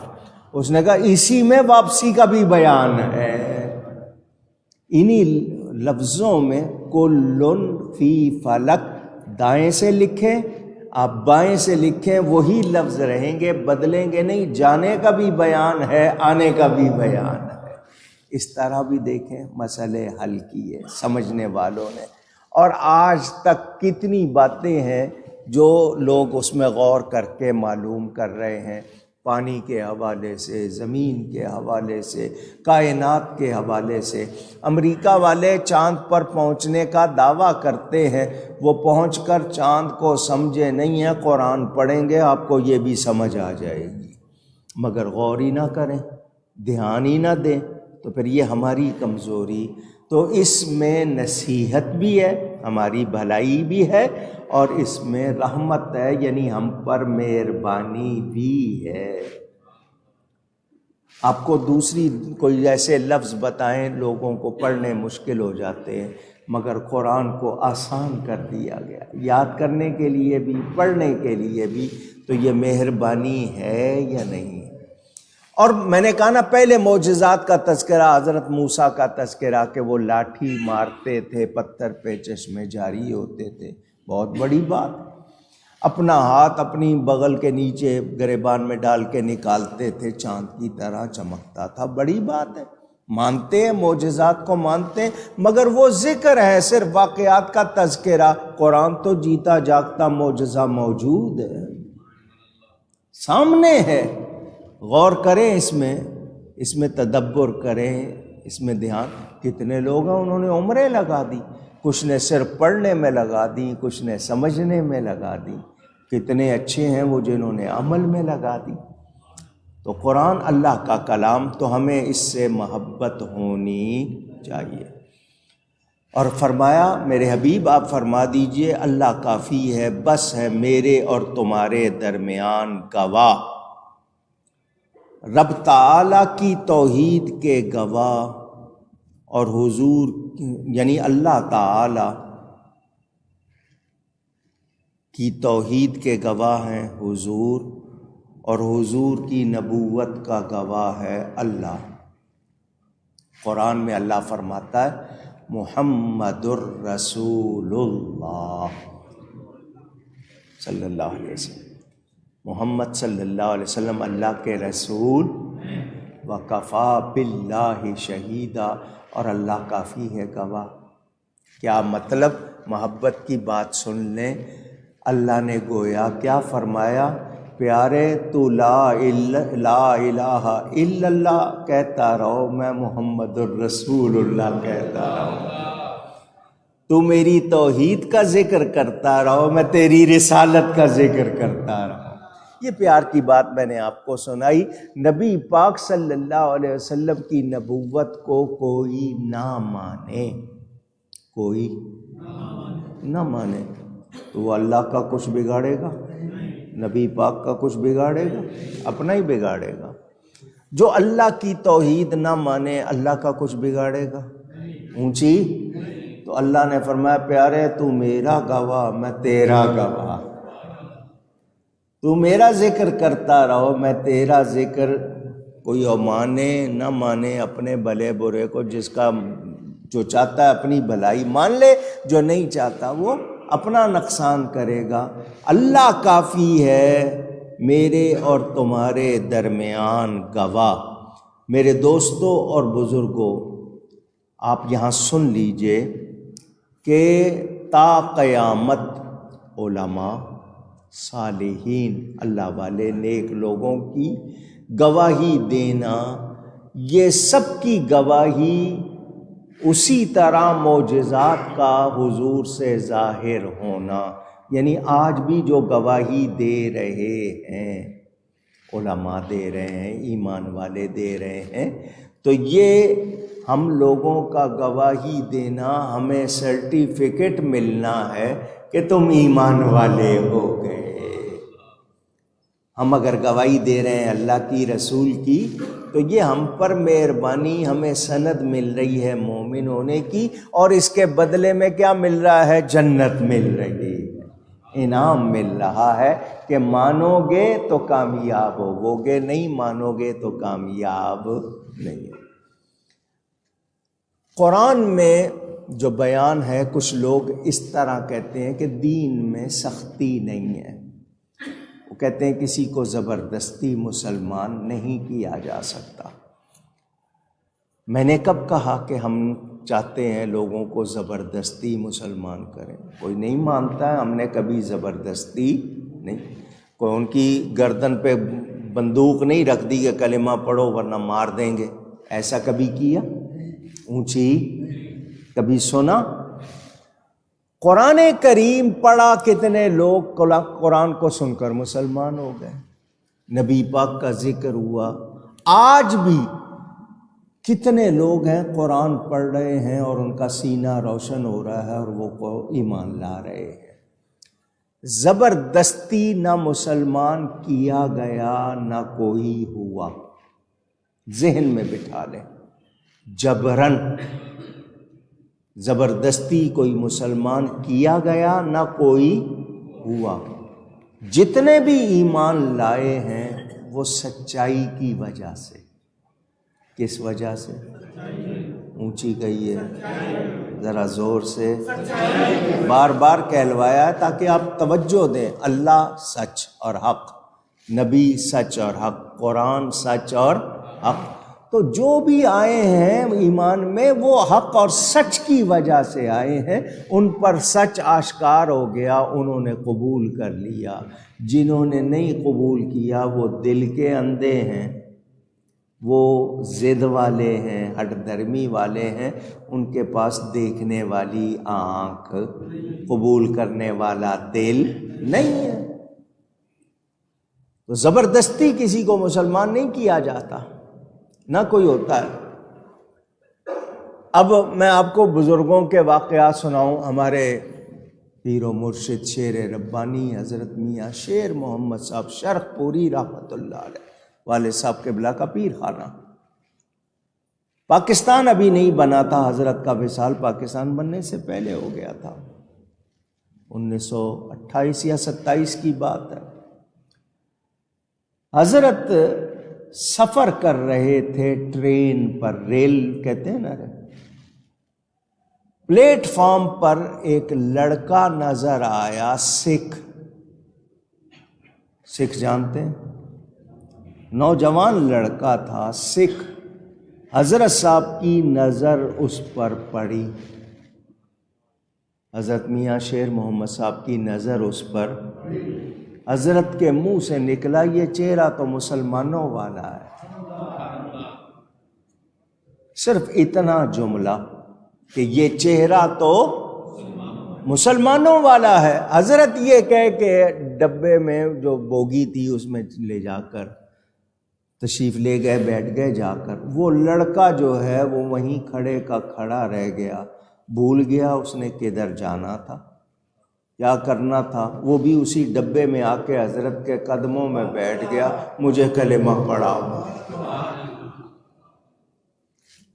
اس نے کہا اسی میں واپسی کا بھی بیان ہے، انہی لفظوں میں کلٌ فی فلک۔ دائیں سے لکھیں، آپ بائیں سے لکھیں، وہی لفظ رہیں گے، بدلیں گے نہیں۔ جانے کا بھی بیان ہے، آنے کا بھی بیان ہے۔ اس طرح بھی دیکھیں مسئلے حل کیے سمجھنے والوں نے، اور آج تک کتنی باتیں ہیں جو لوگ اس میں غور کر کے معلوم کر رہے ہیں، پانی کے حوالے سے، زمین کے حوالے سے، کائنات کے حوالے سے۔ امریکہ والے چاند پر پہنچنے کا دعویٰ کرتے ہیں، وہ پہنچ کر چاند کو سمجھے نہیں ہیں، قرآن پڑھیں گے آپ کو یہ بھی سمجھ آ جائے گی، مگر غور ہی نہ کریں، دھیان ہی نہ دیں، تو پھر یہ ہماری کمزوری۔ تو اس میں نصیحت بھی ہے، ہماری بھلائی بھی ہے، اور اس میں رحمت ہے، یعنی ہم پر مہربانی بھی ہے۔ آپ کو دوسری کوئی ایسے لفظ بتائیں، لوگوں کو پڑھنے مشکل ہو جاتے ہیں، مگر قرآن کو آسان کر دیا گیا، یاد کرنے کے لیے بھی، پڑھنے کے لیے بھی۔ تو یہ مہربانی ہے یا نہیں؟ اور میں نے کہا نا پہلے معجزات کا تذکرہ، حضرت موسیٰ کا تذکرہ کہ وہ لاٹھی مارتے تھے، پتھر پہ چشمے جاری ہوتے تھے، بہت بڑی بات۔ اپنا ہاتھ اپنی بغل کے نیچے گریبان میں ڈال کے نکالتے تھے، چاند کی طرح چمکتا تھا۔ بڑی بات ہے، مانتے ہیں، معجزات کو مانتے ہیں، مگر وہ ذکر ہے، صرف واقعات کا تذکرہ۔ قرآن تو جیتا جاگتا معجزہ موجود ہے، سامنے ہے۔ غور کریں اس میں تدبر کریں، اس میں دھیان۔ کتنے لوگ ہیں انہوں نے عمریں لگا دی، کچھ نے صرف پڑھنے میں لگا دی، کچھ نے سمجھنے میں لگا دی۔ کتنے اچھے ہیں وہ جنہوں نے عمل میں لگا دی۔ تو قرآن اللہ کا کلام، تو ہمیں اس سے محبت ہونی چاہیے۔ اور فرمایا میرے حبیب آپ فرما دیجئے اللہ کافی ہے، بس ہے میرے اور تمہارے درمیان گواہ، رب تعالیٰ کی توحید کے گواہ اور حضور یعنی اللہ تعالیٰ کی توحید کے گواہ ہیں حضور، اور حضور کی نبوت کا گواہ ہے اللہ۔ قرآن میں اللہ فرماتا ہے محمد الرسول اللہ صلی اللہ علیہ وسلم، محمد صلی اللہ علیہ وسلم اللہ کے رسول، وکفیٰ باللہ شہیدا، اور اللہ کافی ہے گواہ۔ کیا مطلب؟ محبت کی بات سن لیں، اللہ نے گویا کیا فرمایا، پیارے تو لا الہ الا اللہ کہتا رہو، میں محمد الرسول اللہ کہتا رہو، تو میری توحید کا ذکر کرتا رہو، میں تیری رسالت کا ذکر کرتا رہو۔ یہ پیار کی بات میں نے آپ کو سنائی۔ نبی پاک صلی اللہ علیہ وسلم کی نبوت کو کوئی نہ مانے، کوئی نہ مانے تو وہ اللہ کا کچھ بگاڑے گا؟ نبی پاک کا کچھ بگاڑے گا؟ اپنا ہی بگاڑے گا۔ جو اللہ کی توحید نہ مانے اللہ کا کچھ بگاڑے گا؟ اونچی۔ تو اللہ نے فرمایا پیارے تو میرا گواہ، میں تیرا گواہ، تو میرا ذکر کرتا رہو، میں تیرا ذکر۔ کوئی مانے نہ مانے اپنے بھلے برے کو، جو چاہتا ہے اپنی بھلائی مان لے، جو نہیں چاہتا وہ اپنا نقصان کرے گا۔ اللہ کافی ہے میرے اور تمہارے درمیان گواہ۔ میرے دوستوں اور بزرگوں، آپ یہاں سن لیجئے کہ تا قیامت علماء، صالحین، اللہ والے، نیک لوگوں کی گواہی دینا، یہ سب کی گواہی اسی طرح معجزات کا حضور سے ظاہر ہونا، یعنی آج بھی جو گواہی دے رہے ہیں، علماء دے رہے ہیں، ایمان والے دے رہے ہیں، تو یہ ہم لوگوں کا گواہی دینا، ہمیں سرٹیفکیٹ ملنا ہے کہ تم ایمان والے ہو گئے۔ ہم اگر گواہی دے رہے ہیں اللہ کی، رسول کی، تو یہ ہم پر مہربانی، ہمیں سند مل رہی ہے مومن ہونے کی، اور اس کے بدلے میں کیا مل رہا ہے؟ جنت مل رہی ہے، انعام مل رہا ہے کہ مانو گے تو کامیاب ہوو گے، نہیں مانو گے تو کامیاب نہیں ہو۔ قرآن میں جو بیان ہے، کچھ لوگ اس طرح کہتے ہیں کہ دین میں سختی نہیں ہے، وہ کہتے ہیں کسی کو زبردستی مسلمان نہیں کیا جا سکتا۔ میں نے کب کہا کہ ہم چاہتے ہیں لوگوں کو زبردستی مسلمان کریں؟ کوئی نہیں مانتا ہے، ہم نے کبھی زبردستی نہیں، کوئی ان کی گردن پہ بندوق نہیں رکھ دی کہ کلمہ پڑھو ورنہ مار دیں گے، ایسا کبھی کیا؟ اونچی کبھی سنا؟ قرآن کریم پڑھا، کتنے لوگ قرآن کو سن کر مسلمان ہو گئے، نبی پاک کا ذکر ہوا، آج بھی کتنے لوگ ہیں قرآن پڑھ رہے ہیں اور ان کا سینہ روشن ہو رہا ہے اور وہ ایمان لا رہے ہیں۔ زبردستی نہ مسلمان کیا گیا، نہ کوئی ہوا، ذہن میں بٹھا لیں، جبرن زبردستی کوئی مسلمان کیا گیا، نہ کوئی ہوا۔ جتنے بھی ایمان لائے ہیں وہ سچائی کی وجہ سے۔ کس وجہ سے؟ اونچی کہیے، ذرا زور سے، بار بار کہلوایا ہے تاکہ آپ توجہ دیں۔ اللہ سچ اور حق، نبی سچ اور حق، قرآن سچ اور حق۔ تو جو بھی آئے ہیں ایمان میں وہ حق اور سچ کی وجہ سے آئے ہیں، ان پر سچ آشکار ہو گیا، انہوں نے قبول کر لیا۔ جنہوں نے نہیں قبول کیا وہ دل کے اندھے ہیں، وہ ضد والے ہیں، ہٹ درمی والے ہیں، ان کے پاس دیکھنے والی آنکھ، قبول کرنے والا دل نہیں ہے۔ تو زبردستی کسی کو مسلمان نہیں کیا جاتا، نہ کوئی ہوتا ہے۔ اب میں آپ کو بزرگوں کے واقعات سناؤں۔ ہمارے پیر و مرشد شیر ربانی حضرت میاں شیر محمد صاحب شرق پوری رحمۃ اللہ علیہ، والد صاحب قبلہ کا پیر خانہ۔ پاکستان ابھی نہیں بنا تھا، حضرت کا وصال پاکستان بننے سے پہلے ہو گیا تھا، 1928 یا 27 کی بات ہے۔ حضرت سفر کر رہے تھے ٹرین پر، ریل کہتے ہیں نا، پلیٹ فارم پر ایک لڑکا نظر آیا، سکھ جانتے ہیں، نوجوان لڑکا تھا سکھ۔ حضرت صاحب کی نظر اس پر پڑی، حضرت میاں شیر محمد صاحب کی نظر اس پر، حضرت کے منہ سے نکلا، یہ چہرہ تو مسلمانوں والا ہے۔ صرف اتنا جملہ کہ یہ چہرہ تو مسلمانوں والا ہے۔ حضرت یہ کہہ کے ڈبے میں جو بوگی تھی اس میں لے جا کر تشریف لے گئے، بیٹھ گئے جا کر۔ وہ لڑکا جو ہے وہ وہیں کھڑے کا کھڑا رہ گیا، بھول گیا اس نے کدھر جانا تھا، کیا کرنا تھا۔ وہ بھی اسی ڈبے میں آ کے حضرت کے قدموں میں بیٹھ گیا، مجھے کلمہ پڑھاؤ۔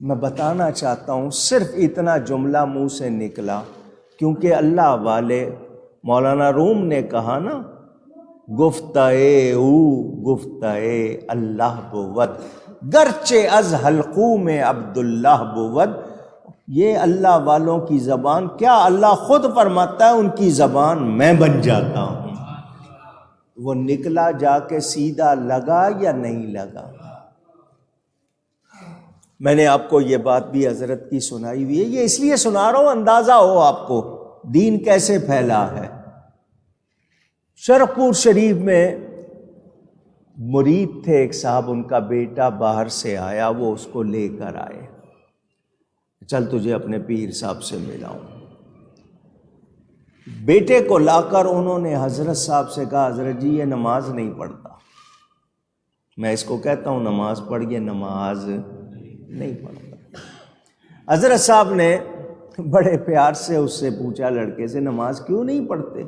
میں بتانا چاہتا ہوں صرف اتنا جملہ منہ سے نکلا، کیونکہ اللہ والے مولانا روم نے کہا نا، گفتائے او گفتائے اللہ بود، گرچہ از حلقوم عبداللہ بود۔ یہ اللہ والوں کی زبان، کیا اللہ خود فرماتا ہے ان کی زبان میں بن جاتا ہوں۔ وہ نکلا جا کے سیدھا لگا یا نہیں لگا؟ میں نے آپ کو یہ بات بھی حضرت کی سنائی ہوئی ہے، یہ اس لیے سنا رہا ہوں اندازہ ہو آپ کو دین کیسے پھیلا ہے۔ شرق پور شریف میں مرید تھے ایک صاحب، ان کا بیٹا باہر سے آیا، وہ اس کو لے کر آئے، چل تجھے اپنے پیر صاحب سے ملاؤں۔ بیٹے کو لا کر انہوں نے حضرت صاحب سے کہا، حضرت جی یہ نماز نہیں پڑھتا۔ میں اس کو کہتا ہوں نماز پڑھ، یہ نماز نہیں پڑھتا۔ حضرت صاحب نے بڑے پیار سے اس سے پوچھا، لڑکے سے، نماز کیوں نہیں پڑھتے؟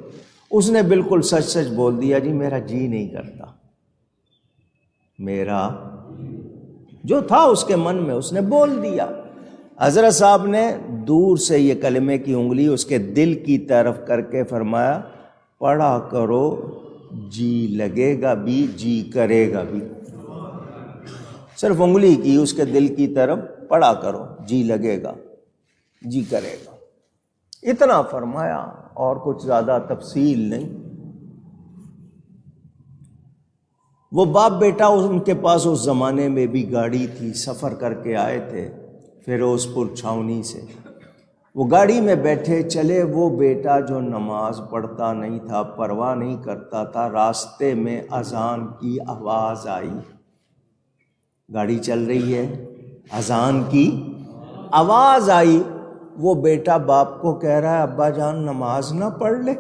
اس نے بالکل سچ سچ بول دیا، جی میرا جی نہیں کرتا۔ میرا جو تھا اس کے من میں اس نے بول دیا۔ حضرت صاحب نے دور سے یہ کلمے کی انگلی اس کے دل کی طرف کر کے فرمایا، پڑھا کرو، جی لگے گا بھی، جی کرے گا بھی۔ صرف انگلی کی اس کے دل کی طرف، پڑھا کرو، جی لگے گا، جی کرے گا، اتنا فرمایا، اور کچھ زیادہ تفصیل نہیں۔ وہ باپ بیٹا، ان کے پاس اس زمانے میں بھی گاڑی تھی، سفر کر کے آئے تھے فیروز پور چھاونی سے۔ وہ گاڑی میں بیٹھے چلے، وہ بیٹا جو نماز پڑھتا نہیں تھا، پرواہ نہیں کرتا تھا، راستے میں اذان کی آواز آئی، گاڑی چل رہی ہے، اذان کی آواز آئی، وہ بیٹا باپ کو کہہ رہا ہے، ابا جان نماز نہ پڑھ لے؟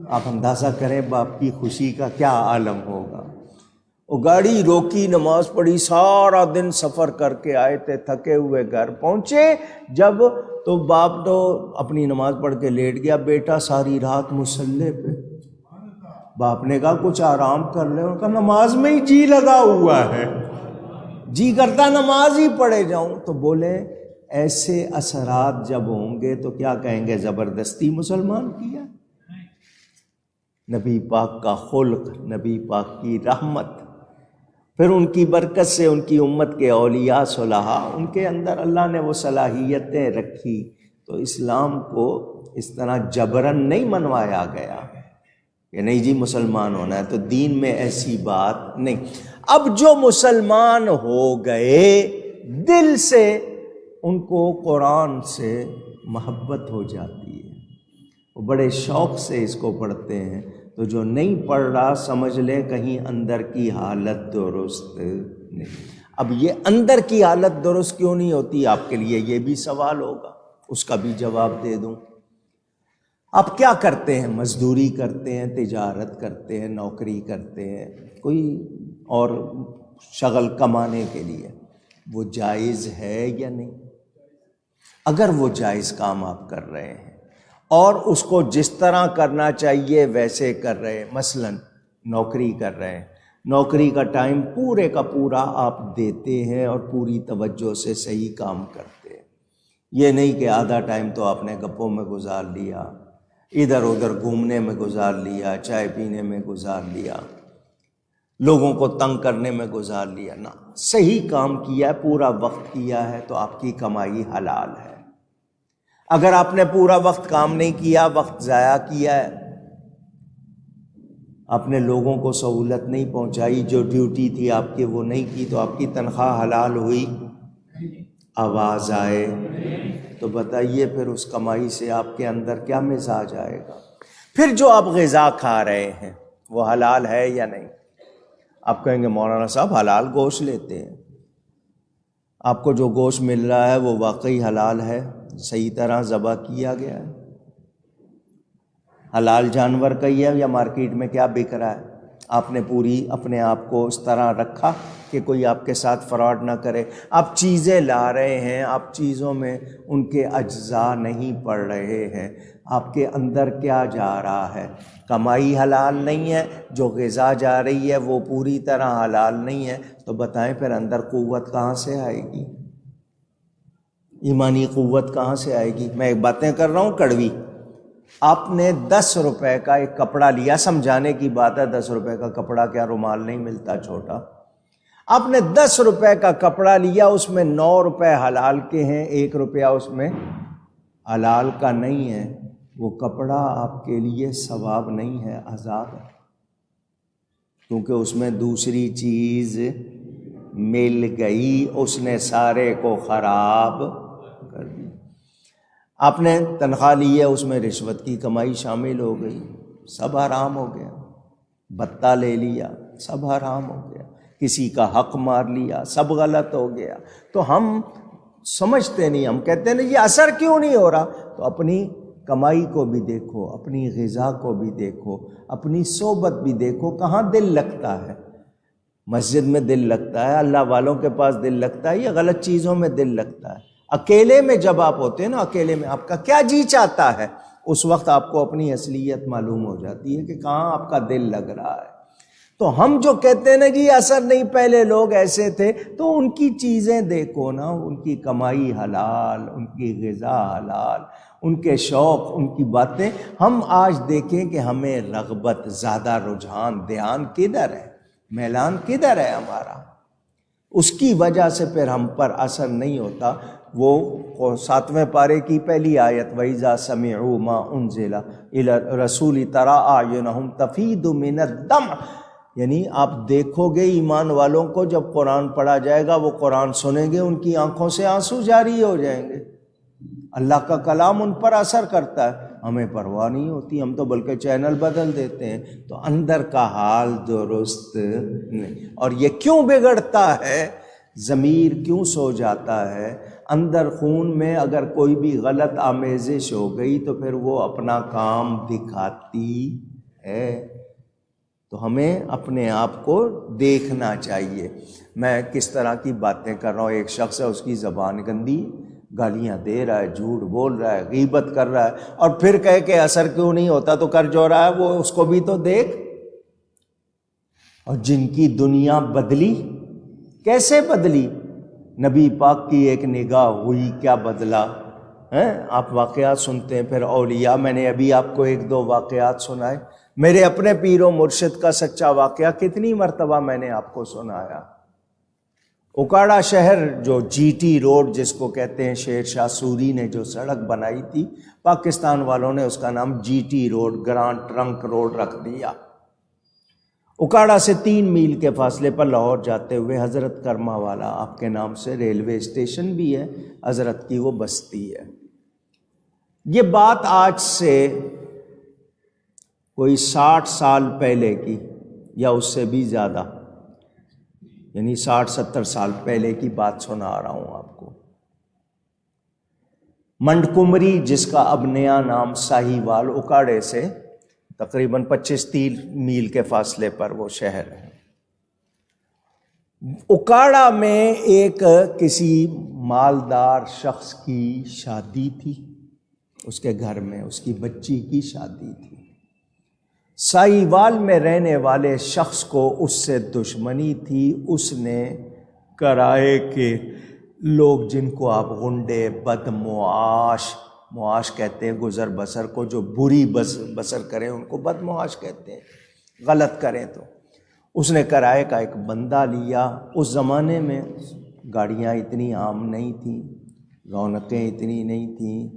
آپ اندازہ کریں باپ کی خوشی کا کیا عالم ہوگا۔ وہ گاڑی روکی، نماز پڑھی، سارا دن سفر کر کے آئے تھے، تھکے ہوئے گھر پہنچے جب تو باپ تو اپنی نماز پڑھ کے لیٹ گیا، بیٹا ساری رات مصلی پہ۔ باپ نے کہا کچھ آرام کر لے، ان کا نماز میں ہی جی لگا ہوا ہے، جی کرتا نماز ہی پڑھے جاؤں۔ تو بولے ایسے اثرات جب ہوں گے تو کیا کہیں گے، زبردستی مسلمان کیا۔ نبی پاک کا خلق، نبی پاک کی رحمت، پھر ان کی برکت سے ان کی امت کے اولیاء صلحاء، ان کے اندر اللہ نے وہ صلاحیتیں رکھی، تو اسلام کو اس طرح جبرن نہیں منوایا گیا کہ نہیں جی مسلمان ہونا ہے، تو دین میں ایسی بات نہیں۔ اب جو مسلمان ہو گئے دل سے، ان کو قرآن سے محبت ہو جاتی ہے، وہ بڑے شوق سے اس کو پڑھتے ہیں۔ تو جو نہیں پڑھ رہا سمجھ لیں کہیں اندر کی حالت درست نہیں۔ اب یہ اندر کی حالت درست کیوں نہیں ہوتی، آپ کے لیے یہ بھی سوال ہوگا، اس کا بھی جواب دے دوں۔ آپ کیا کرتے ہیں؟ مزدوری کرتے ہیں، تجارت کرتے ہیں، نوکری کرتے ہیں، کوئی اور شغل کمانے کے لیے، وہ جائز ہے یا نہیں؟ اگر وہ جائز کام آپ کر رہے ہیں اور اس کو جس طرح کرنا چاہیے ویسے کر رہے ہیں، مثلا نوکری کر رہے ہیں، نوکری کا ٹائم پورے کا پورا آپ دیتے ہیں اور پوری توجہ سے صحیح کام کرتے ہیں، یہ نہیں کہ آدھا ٹائم تو آپ نے گپوں میں گزار لیا، ادھر ادھر گھومنے میں گزار لیا، چائے پینے میں گزار لیا، لوگوں کو تنگ کرنے میں گزار لیا، نہ، صحیح کام کیا ہے، پورا وقت کیا ہے تو آپ کی کمائی حلال ہے۔ اگر آپ نے پورا وقت کام نہیں کیا، وقت ضائع کیا ہے، آپ نے لوگوں کو سہولت نہیں پہنچائی، جو ڈیوٹی تھی آپ کی وہ نہیں کی، تو آپ کی تنخواہ حلال ہوئی؟ آواز آئے تو بتائیے پھر اس کمائی سے آپ کے اندر کیا مزاج آئے گا؟ پھر جو آپ غذا کھا رہے ہیں وہ حلال ہے یا نہیں؟ آپ کہیں گے مولانا صاحب حلال گوشت لیتے ہیں، آپ کو جو گوشت مل رہا ہے وہ واقعی حلال ہے، صحیح طرح ذبح کیا گیا ہے، حلال جانور کا ہی ہے، یا مارکیٹ میں کیا بک رہا ہے؟ آپ نے پوری اپنے آپ کو اس طرح رکھا کہ کوئی آپ کے ساتھ فراڈ نہ کرے۔ آپ چیزیں لا رہے ہیں، آپ چیزوں میں ان کے اجزاء نہیں پڑ رہے ہیں، آپ کے اندر کیا جا رہا ہے؟ کمائی حلال نہیں ہے، جو غذا جا رہی ہے وہ پوری طرح حلال نہیں ہے، تو بتائیں پھر اندر قوت کہاں سے آئے گی؟ ایمانی قوت کہاں سے آئے گی؟ میں ایک باتیں کر رہا ہوں کڑوی۔ آپ نے 10 روپے کا ایک کپڑا لیا، سمجھانے کی بات ہے، 10 روپے کا کپڑا کیا رومال نہیں ملتا چھوٹا؟ آپ نے 10 روپے کا کپڑا لیا، اس میں 9 روپے حلال کے ہیں، 1 روپیہ اس میں حلال کا نہیں ہے، وہ کپڑا آپ کے لیے ثواب نہیں ہے، عذاب ہے، کیونکہ اس میں دوسری چیز مل گئی، اس نے سارے کو خراب کر دیا۔ آپ نے تنخواہ لی ہے، اس میں رشوت کی کمائی شامل ہو گئی، سب حرام ہو گیا، بتہ لے لیا، سب حرام ہو گیا، کسی کا حق مار لیا، سب غلط ہو گیا۔ تو ہم سمجھتے نہیں، ہم کہتے ہیں یہ اثر کیوں نہیں ہو رہا؟ تو اپنی کمائی کو بھی دیکھو، اپنی غذا کو بھی دیکھو، اپنی صحبت بھی دیکھو، کہاں دل لگتا ہے؟ مسجد میں دل لگتا ہے، اللہ والوں کے پاس دل لگتا ہے، یا غلط چیزوں میں دل لگتا ہے؟ اکیلے میں جب آپ ہوتے ہیں نا، اکیلے میں آپ کا کیا جی چاہتا ہے، اس وقت آپ کو اپنی اصلیت معلوم ہو جاتی ہے کہ کہاں آپ کا دل لگ رہا ہے۔ تو ہم جو کہتے ہیں نا جی اثر نہیں، پہلے لوگ ایسے تھے، تو ان کی چیزیں دیکھو نا، ان کی کمائی حلال، ان کی غذا حلال، ان کے شوق، ان کی باتیں۔ ہم آج دیکھیں کہ ہمیں رغبت زیادہ، رجحان، دھیان کدھر ہے، میلان کدھر ہے ہمارا؟ اس کی وجہ سے پھر ہم پر اثر نہیں ہوتا۔ وہ 7ویں پارے کی پہلی آیت، وَإِذَا سَمِعُوا مَا أُنزِلَ إِلَى الرَّسُولِ تَرَىٰ أَعْيُنَهُمْ تَفِيضُ مِنَ الدَّمْعِ، یعنی آپ دیکھو گے ایمان والوں کو، جب قرآن پڑھا جائے گا، وہ قرآن سنیں گے، ان کی آنکھوں سے آنسو جاری ہو جائیں گے۔ اللہ کا کلام ان پر اثر کرتا ہے، ہمیں پرواہ نہیں ہوتی، ہم تو بلکہ چینل بدل دیتے ہیں۔ تو اندر کا حال درست نہیں۔ اور یہ کیوں بگڑتا ہے؟ ضمیر کیوں سو جاتا ہے؟ اندر خون میں اگر کوئی بھی غلط آمیزش ہو گئی تو پھر وہ اپنا کام دکھاتی ہے۔ تو ہمیں اپنے آپ کو دیکھنا چاہیے۔ میں کس طرح کی باتیں کر رہا ہوں، ایک شخص ہے، اس کی زبان گندی، گالیاں دے رہا ہے، جھوٹ بول رہا ہے، غیبت کر رہا ہے، اور پھر کہے کہ اثر کیوں نہیں ہوتا، تو کر جو رہا ہے وہ اس کو بھی تو دیکھ۔ اور جن کی دنیا بدلی، کیسے بدلی؟ نبی پاک کی ایک نگاہ ہوئی، کیا بدلا؟ ہیں آپ واقعات سنتے ہیں، پھر اولیاء، میں نے ابھی آپ کو 1-2 واقعات سنائے، میرے اپنے پیر و مرشد کا سچا واقعہ کتنی مرتبہ میں نے آپ کو سنایا۔ اکاڑا شہر جو جی ٹی روڈ جس کو کہتے ہیں، شیر شاہ سوری نے جو سڑک بنائی تھی، پاکستان والوں نے اس کا نام G T road, grand trunk road رکھ دیا۔ اکاڑا سے 3 میل کے فاصلے پر لاہور جاتے ہوئے حضرت کرما والا آپ کے نام سے ریلوے اسٹیشن بھی ہے، حضرت کی وہ بستی ہے۔ یہ بات آج سے کوئی 60 سال پہلے کی یا اس سے بھی زیادہ، یعنی 60-70 سال پہلے کی بات سنا رہا ہوں آپ کو۔ منڈ کمری جس کا اب نیا نام ساہیوال، اکاڑے سے تقریباً 25-30 میل کے فاصلے پر وہ شہر ہے۔ اکاڑا میں ایک کسی مالدار شخص کی شادی تھی، اس کے گھر میں اس کی بچی کی شادی تھی۔ ساہیوال میں رہنے والے شخص کو اس سے دشمنی تھی، اس نے کرائے کے لوگ جن کو آپ غنڈے، معاش کہتے ہیں گزر بسر کو، جو بری بسر کریں ان کو معاش کہتے ہیں، غلط کریں تو۔ اس نے کرائے کا ایک بندہ لیا۔ اس زمانے میں گاڑیاں اتنی عام نہیں تھیں، رونقیں اتنی نہیں تھیں،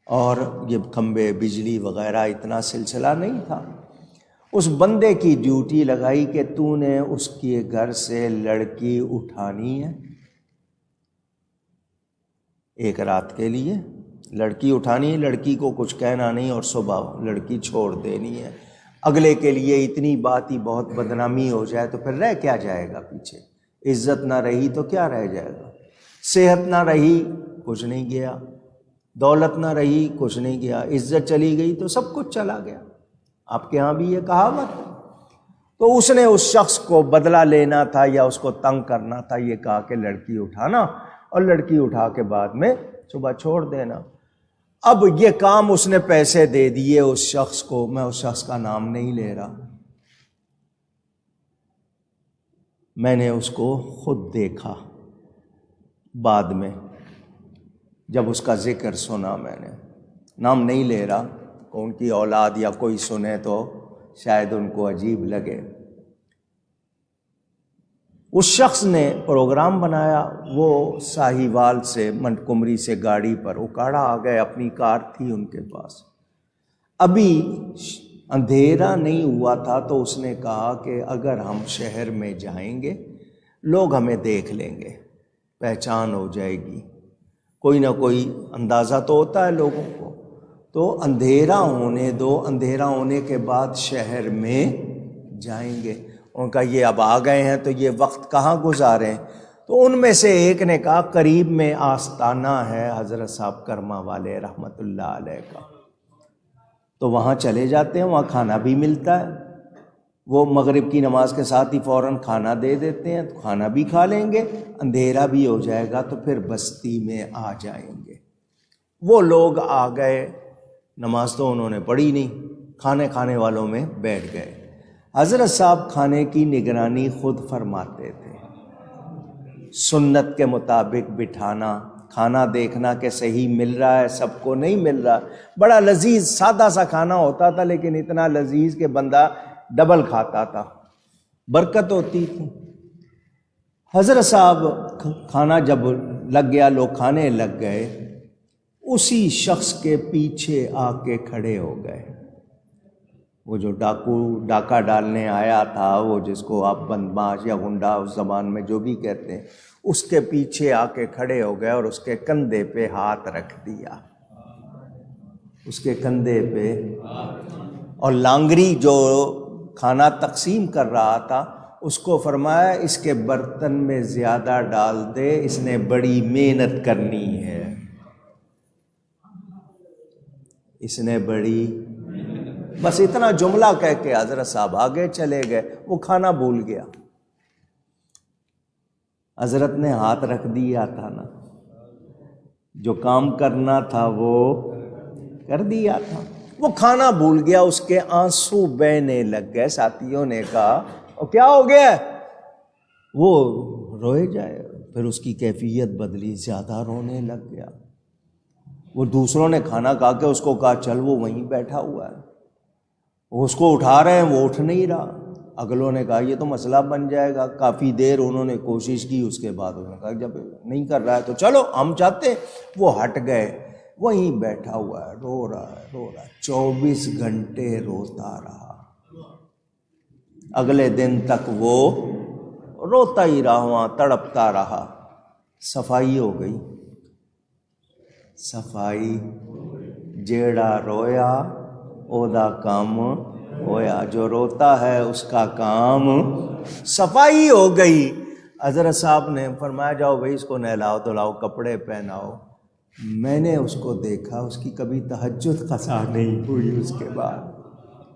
اور یہ کھمبے بجلی وغیرہ اتنا سلسلہ نہیں تھا۔ اس بندے کی ڈیوٹی لگائی کہ تو نے اس کے گھر سے لڑکی اٹھانی ہے، ایک رات کے لیے لڑکی اٹھانی ہے، لڑکی کو کچھ کہنا نہیں، اور صبح لڑکی چھوڑ دینی ہے۔ اگلے کے لیے اتنی بات ہی بہت بدنامی ہو جائے تو پھر رہ کیا جائے گا پیچھے؟ عزت نہ رہی تو کیا رہ جائے گا؟ صحت نہ رہی کچھ نہیں گیا، دولت نہ رہی کچھ نہیں گیا، عزت چلی گئی تو سب کچھ چلا گیا۔ آپ کے ہاں بھی یہ کہاوت ہے۔ تو اس نے اس شخص کو بدلہ لینا تھا یا اس کو تنگ کرنا تھا، یہ کہا کہ لڑکی اٹھانا اور لڑکی اٹھا کے بعد میں صبح چھوڑ دینا۔ اب یہ کام اس نے پیسے دے دیے اس شخص کو، میں اس شخص کا نام نہیں لے رہا، میں نے اس کو خود دیکھا بعد میں، جب اس کا ذکر سنا، میں نے نام نہیں لے رہا، ان کی اولاد یا کوئی سنے تو شاید ان کو عجیب لگے۔ اس شخص نے پروگرام بنایا، وہ ساہیوال سے منڈ کمری سے گاڑی پر اکاڑا آ گئے، اپنی کار تھی ان کے پاس، ابھی اندھیرا نہیں ہوا تھا، تو اس نے کہا کہ اگر ہم شہر میں جائیں گے لوگ ہمیں دیکھ لیں گے، پہچان ہو جائے گی، کوئی نہ کوئی اندازہ تو ہوتا ہے لوگوں کو، تو اندھیرا ہونے دو، اندھیرا ہونے کے بعد شہر میں جائیں گے۔ ان کا یہ اب آ گئے ہیں تو یہ وقت کہاں گزاریں؟ تو ان میں سے ایک نے کہا قریب میں آستانہ ہے حضرت صاحب کرما والے رحمت اللہ علیہ کا، تو وہاں چلے جاتے ہیں، وہاں کھانا بھی ملتا ہے، وہ مغرب کی نماز کے ساتھ ہی فوراً کھانا دے دیتے ہیں، تو کھانا بھی کھا لیں گے، اندھیرا بھی ہو جائے گا تو پھر بستی میں آ جائیں گے۔ وہ لوگ آ گئے، نماز تو انہوں نے پڑھی نہیں، کھانے والوں میں بیٹھ گئے۔ حضرت صاحب کھانے کی نگرانی خود فرماتے تھے، سنت کے مطابق بٹھانا، کھانا دیکھنا کہ صحیح مل رہا ہے، سب کو نہیں مل رہا۔ بڑا لذیذ سادہ سا کھانا ہوتا تھا، لیکن اتنا لذیذ کہ بندہ ڈبل کھاتا تھا، برکت ہوتی تھی۔ حضرت صاحب کھانا جب لگ گیا، لوگ کھانے لگ گئے، اسی شخص کے پیچھے آ کے کھڑے ہو گئے، وہ جو ڈاکہ ڈالنے آیا تھا، وہ جس کو آپ بدماش یا غنڈا اس زبان میں جو بھی کہتے ہیں، اس کے پیچھے آ کے کھڑے ہو گئے اور اس کے کندھے پہ ہاتھ رکھ دیا، اس کے کندھے پہ، اور لانگری جو کھانا تقسیم کر رہا تھا اس کو فرمایا اس کے برتن میں زیادہ ڈال دے، اس نے بڑی محنت کرنی ہے، اس نے بڑی، بس اتنا جملہ کہہ کے حضرت صاحب آگے چلے گئے، وہ کھانا بھول گیا، حضرت نے ہاتھ رکھ دیا تھا نا، جو کام کرنا تھا وہ کر دیا تھا، وہ کھانا بھول گیا، اس کے آنسو بہنے لگ گئے۔ ساتھیوں نے کہا اور کیا ہو گیا؟ وہ روئے جائے، پھر اس کی کیفیت بدلی، زیادہ رونے لگ گیا۔ وہ دوسروں نے کھانا کھا کے اس کو کہا چل وہ وہیں بیٹھا ہوا ہے، وہ اس کو اٹھا رہے ہیں وہ اٹھ نہیں رہا۔ اگلوں نے کہا یہ تو مسئلہ بن جائے گا، کافی دیر انہوں نے کوشش کی، اس کے بعد انہوں نے کہا جب نہیں کر رہا ہے تو چلو ہم چاہتے ہیں، وہ ہٹ گئے، وہیں بیٹھا ہوا ہے، رو رہا ہے 24 گھنٹے روتا رہا۔ اگلے دن تک وہ روتا ہی رہا، وہاں تڑپتا رہا۔ صفائی ہو گئی، صفائی، جیڑا رویا اودا کام ہویا، جو روتا ہے اس کا کام صفائی ہو گئی۔ حضرت صاحب نے فرمایا جاؤ بھائی اس کو نہلاؤ دھلاؤ، کپڑے پہناؤ۔ میں نے اس کو دیکھا، اس کی کبھی تہجد قضا نہیں ہوئی، اس کے بعد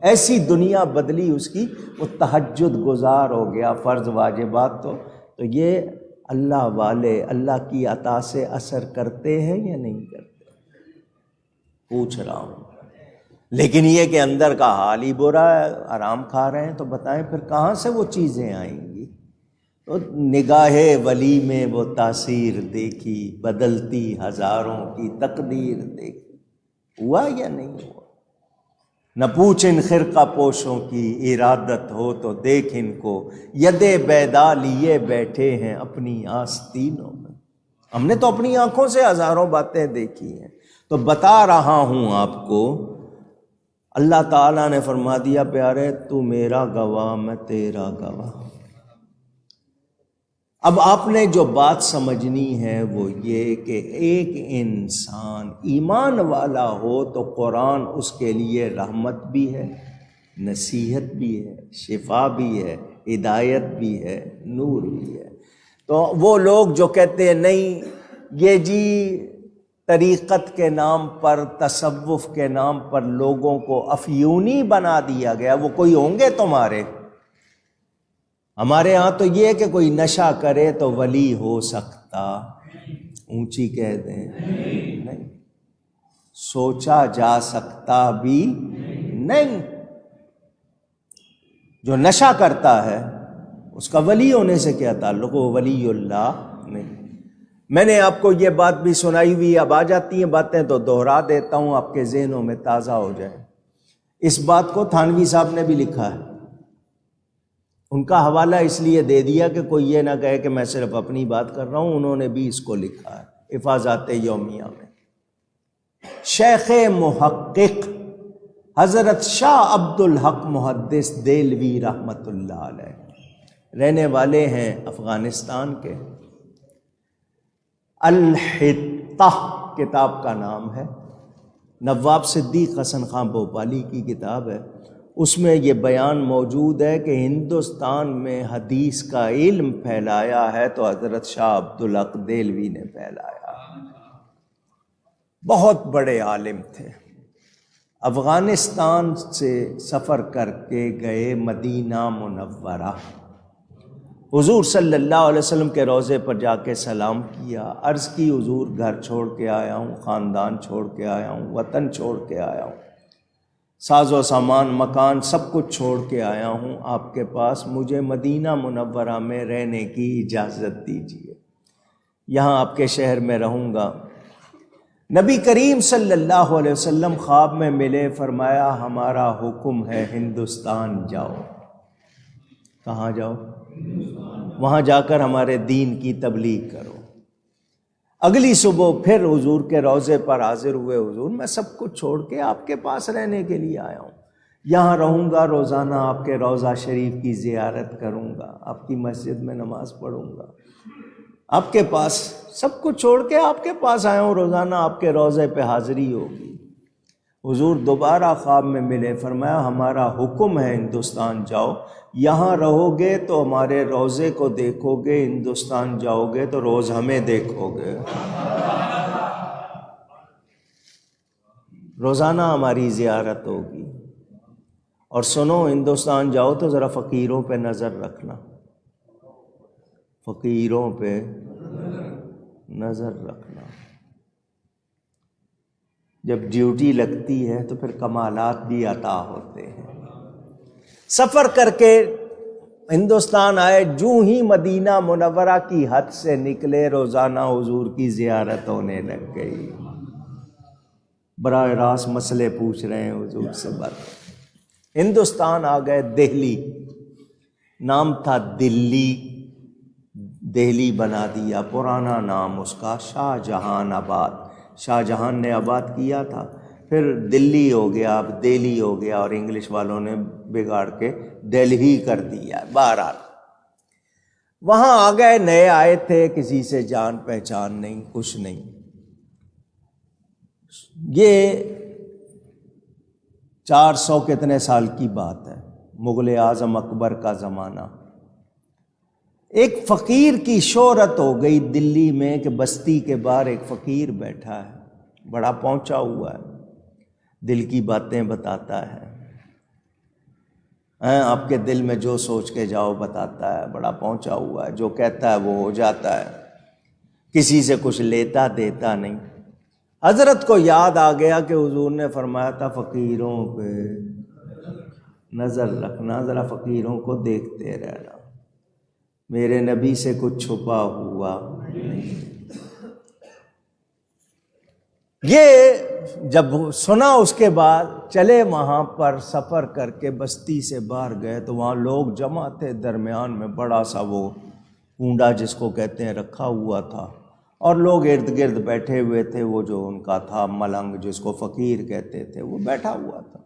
ایسی دنیا بدلی اس کی، وہ تہجد گزار ہو گیا، فرض واجبات تو یہ اللہ والے اللہ کی عطا سے اثر کرتے ہیں یا نہیں کرتے؟ پوچھ رہا ہوں۔ لیکن یہ کہ اندر کا حال ہی برا ہے، آرام کھا رہے ہیں، تو بتائیں پھر کہاں سے وہ چیزیں آئیں گی؟ تو نگاہ ولی میں وہ تاثیر دیکھی، بدلتی ہزاروں کی تقدیر دیکھی، ہوا یا نہیں ہوا؟ نہ پوچھ ان خرقہ پوشوں کی ارادت ہو تو دیکھ ان کو، ید بیدا لیے بیٹھے ہیں اپنی آستینوں میں۔ ہم نے تو اپنی آنکھوں سے ہزاروں باتیں دیکھی ہیں، تو بتا رہا ہوں آپ کو۔ اللہ تعالیٰ نے فرما دیا پیارے تو میرا گواہ میں تیرا گواہ۔ اب آپ نے جو بات سمجھنی ہے وہ یہ کہ ایک انسان ایمان والا ہو تو قرآن اس کے لیے رحمت بھی ہے، نصیحت بھی ہے، شفا بھی ہے، ہدایت بھی ہے، نور بھی ہے۔ تو وہ لوگ جو کہتے ہیں نہیں یہ جی طریقت کے نام پر، تصوف کے نام پر لوگوں کو افیونی بنا دیا گیا، وہ کوئی ہوں گے تمہارے؟ ہمارے ہاں تو یہ ہے کہ کوئی نشہ کرے تو ولی ہو سکتا، اونچی کہہ دیں نہیں، سوچا جا سکتا بھی نہیں۔ جو نشہ کرتا ہے اس کا ولی ہونے سے کیا تعلق؟ وہ ولی اللہ نہیں۔ میں نے آپ کو یہ بات بھی سنائی ہوئی، اب آ جاتی ہیں باتیں تو دوہرا دیتا ہوں آپ کے ذہنوں میں تازہ ہو جائے۔ اس بات کو تھانوی صاحب نے بھی لکھا ہے، ان کا حوالہ اس لیے دے دیا کہ کوئی یہ نہ کہے کہ میں صرف اپنی بات کر رہا ہوں، انہوں نے بھی اس کو لکھا ہے حفاظات یومیہ میں۔ شیخ محقق حضرت شاہ عبد الحق محدث دہلوی رحمۃ اللہ علیہ، رہنے والے ہیں افغانستان کے۔ الحطہ کتاب کا نام ہے، نواب صدیق حسن خان بھوپالی کی کتاب ہے۔ اس میں یہ بیان موجود ہے کہ ہندوستان میں حدیث کا علم پھیلایا ہے تو حضرت شاہ عبد الحق دہلوی نے پھیلایا۔ بہت بڑے عالم تھے، افغانستان سے سفر کر کے گئے مدینہ منورہ، حضور صلی اللہ علیہ وسلم کے روضے پر جا کے سلام کیا، عرض کی حضور گھر چھوڑ کے آیا ہوں، خاندان چھوڑ کے آیا ہوں، وطن چھوڑ کے آیا ہوں، ساز و سامان مکان سب کچھ چھوڑ کے آیا ہوں آپ کے پاس، مجھے مدینہ منورہ میں رہنے کی اجازت دیجیے، یہاں آپ کے شہر میں رہوں گا۔ نبی کریم صلی اللہ علیہ وسلم خواب میں ملے، فرمایا ہمارا حکم ہے ہندوستان جاؤ۔ کہاں جاؤ؟ وہاں جا کر ہمارے دین کی تبلیغ کرو۔ اگلی صبح پھر حضور کے روضے پر حاضر ہوئے، حضور میں سب کچھ چھوڑ کے آپ کے پاس رہنے کے لیے آیا ہوں، یہاں رہوں گا، روزانہ آپ کے روضہ شریف کی زیارت کروں گا، آپ کی مسجد میں نماز پڑھوں گا، آپ کے پاس سب کچھ چھوڑ کے آپ کے پاس آیا ہوں، روزانہ آپ کے روضے پہ حاضری ہوگی۔ حضور دوبارہ خواب میں ملے، فرمایا ہمارا حکم ہے ہندوستان جاؤ، یہاں رہو گے تو ہمارے روضے کو دیکھو گے، ہندوستان جاؤ گے تو روز ہمیں دیکھو گے، روزانہ ہماری زیارت ہوگی۔ اور سنو ہندوستان جاؤ تو ذرا فقیروں پہ نظر رکھنا، فقیروں پہ نظر رکھنا، جب ڈیوٹی لگتی ہے تو پھر کمالات بھی عطا ہوتے ہیں۔ سفر کر کے ہندوستان آئے، جو ہی مدینہ منورہ کی حد سے نکلے، روزانہ حضور کی زیارت ہونے لگ گئی۔ براہ راست مسئلے پوچھ رہے ہیں حضور سے بات۔ ہندوستان آ گئے، دہلی نام تھا، دہلی بنا دیا، پرانا نام اس کا شاہ جہان آباد، شاہ جہان نے آباد کیا تھا، پھر دلی ہو گیا، اب دہلی ہو گیا، اور انگلش والوں نے بگاڑ کے دہلی کر دیا۔ بہرحال وہاں آ گئے، نئے آئے تھے، کسی سے جان پہچان نہیں، کچھ نہیں۔ یہ 400 کتنے سال کی بات ہے، مغل اعظم اکبر کا زمانہ۔ ایک فقیر کی شہرت ہو گئی دلی میں کہ بستی کے باہر ایک فقیر بیٹھا ہے، بڑا پہنچا ہوا ہے، دل کی باتیں بتاتا ہے، آپ کے دل میں جو سوچ کے جاؤ بتاتا ہے، بڑا پہنچا ہوا ہے، جو کہتا ہے وہ ہو جاتا ہے، کسی سے کچھ لیتا دیتا نہیں۔ حضرت کو یاد آ گیا کہ حضور نے فرمایا تھا فقیروں پہ نظر رکھنا، ذرا فقیروں کو دیکھتے رہنا، میرے نبی سے کچھ چھپا ہوا نہیں۔ یہ جب سنا اس کے بعد چلے، وہاں پر سفر کر کے بستی سے باہر گئے تو وہاں لوگ جمع تھے، درمیان میں بڑا سا وہ کنڈا جس کو کہتے ہیں رکھا ہوا تھا، اور لوگ ارد گرد بیٹھے ہوئے تھے، وہ جو ان کا تھا ملنگ جس کو فقیر کہتے تھے وہ بیٹھا ہوا تھا۔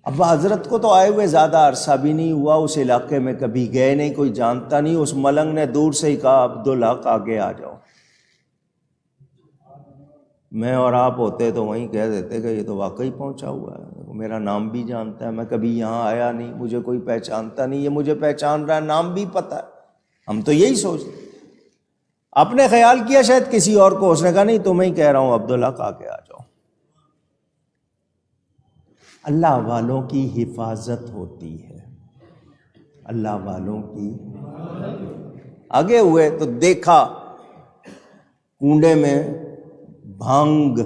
اب حضرت کو تو آئے ہوئے زیادہ عرصہ بھی نہیں ہوا، اس علاقے میں کبھی گئے نہیں، کوئی جانتا نہیں۔ اس ملنگ نے دور سے ہی کہا عبدالحق آگے آ جاؤ۔ میں اور آپ ہوتے تو وہیں کہہ دیتے کہ یہ تو واقعی پہنچا ہوا ہے، میرا نام بھی جانتا ہے، میں کبھی یہاں آیا نہیں، مجھے کوئی پہچانتا نہیں، یہ مجھے پہچان رہا ہے، نام بھی پتہ ہے۔ ہم تو یہی سوچتے، آپ نے خیال کیا شاید کسی اور کو، اس نے کہا نہیں تمہیں ہی کہہ رہا ہوں عبدالحق آگے آ جاؤ۔ اللہ والوں کی حفاظت ہوتی ہے، اللہ والوں کی۔ آگے ہوئے تو دیکھا کنڈے میں بھانگ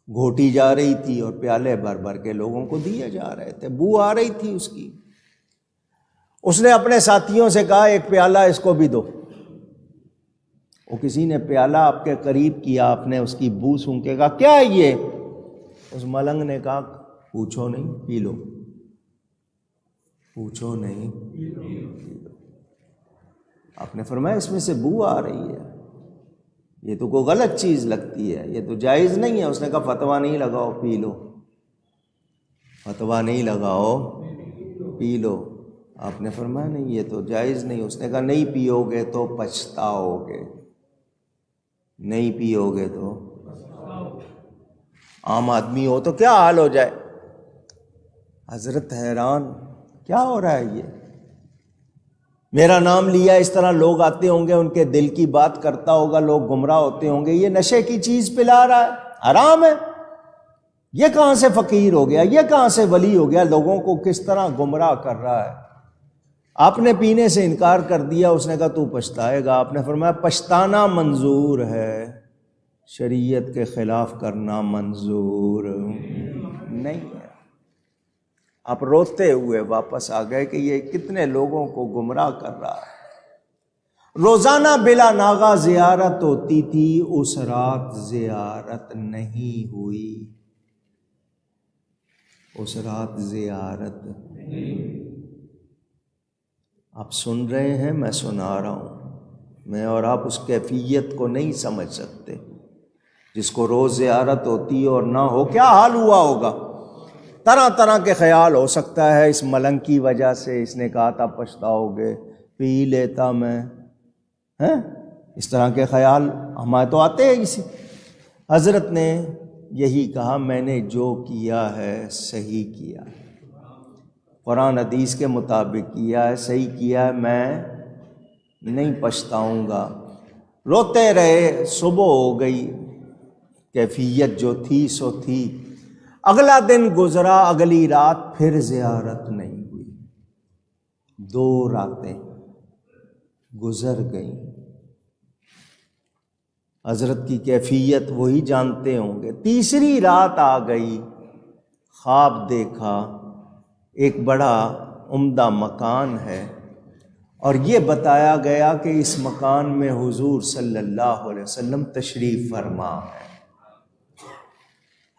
گھوٹی جا رہی تھی اور پیالے بھر بھر کے لوگوں کو دیے جا رہے تھے، بو آ رہی تھی اس کی۔ اس نے اپنے ساتھیوں سے کہا ایک پیالہ اس کو بھی دو۔ وہ کسی نے پیالہ آپ کے قریب کیا، آپ نے اس کی بو سونگھ کے کہا کیا ہے یہ؟ اس ملنگ نے کہا پوچھو نہیں، پی لو، پوچھو نہیں، پی لو۔ آپ نے فرمایا اس میں سے بو آ رہی ہے، یہ تو کوئی غلط چیز لگتی ہے، یہ تو جائز نہیں ہے۔ اس نے کہا فتویٰ نہیں لگاؤ، پی لو، فتویٰ نہیں لگاؤ، پی لو۔ آپ نے فرمایا نہیں یہ تو جائز نہیں۔ اس نے کہا نہیں پیو گے تو پچھتاؤ گے، نہیں پیو گے تو۔ عام آدمی ہو تو کیا حال ہو جائے۔ حضرت حیران، کیا ہو رہا ہے یہ؟ میرا نام لیا، اس طرح لوگ آتے ہوں گے، ان کے دل کی بات کرتا ہوگا، لوگ گمراہ ہوتے ہوں گے، یہ نشے کی چیز پلا رہا ہے، حرام ہے، یہ کہاں سے فقیر ہو گیا، یہ کہاں سے ولی ہو گیا، لوگوں کو کس طرح گمراہ کر رہا ہے۔ آپ نے پینے سے انکار کر دیا، اس نے کہا تو پچھتائے گا۔ آپ نے فرمایا پچھتانا منظور ہے، شریعت کے خلاف کرنا منظور نہیں ہے۔ آپ روتے ہوئے واپس آ گئے کہ یہ کتنے لوگوں کو گمراہ کر رہا ہے۔ روزانہ بلا ناغہ زیارت ہوتی تھی، اس رات زیارت نہیں ہوئی، اس رات زیارت نہیں۔ آپ سن رہے ہیں، میں سنا رہا ہوں، میں اور آپ اس کیفیت کو نہیں سمجھ سکتے۔ جس کو روز زیارت ہوتی اور نہ ہو، کیا حال ہوا ہوگا۔ طرح طرح کے خیال ہو سکتا ہے، اس ملنگ کی وجہ سے اس نے کہا تھا پچھتاؤ گے، پی لیتا میں، اس طرح کے خیال ہمارے تو آتے ہیں اسی۔ حضرت نے یہی کہا میں نے جو کیا ہے صحیح کیا ہے، قرآن حدیث کے مطابق کیا ہے، صحیح کیا ہے، میں نہیں پچھتاؤں گا۔ روتے رہے، صبح ہو گئی، کیفیت جو تھی سو تھی۔ اگلا دن گزرا، اگلی رات پھر زیارت نہیں ہوئی، 2 راتیں گزر گئیں۔ حضرت کی کیفیت وہی جانتے ہوں گے۔ تیسری رات آ گئی، خواب دیکھا، ایک بڑا عمدہ مکان ہے، اور یہ بتایا گیا کہ اس مکان میں حضور صلی اللہ علیہ وسلم تشریف فرما ہے۔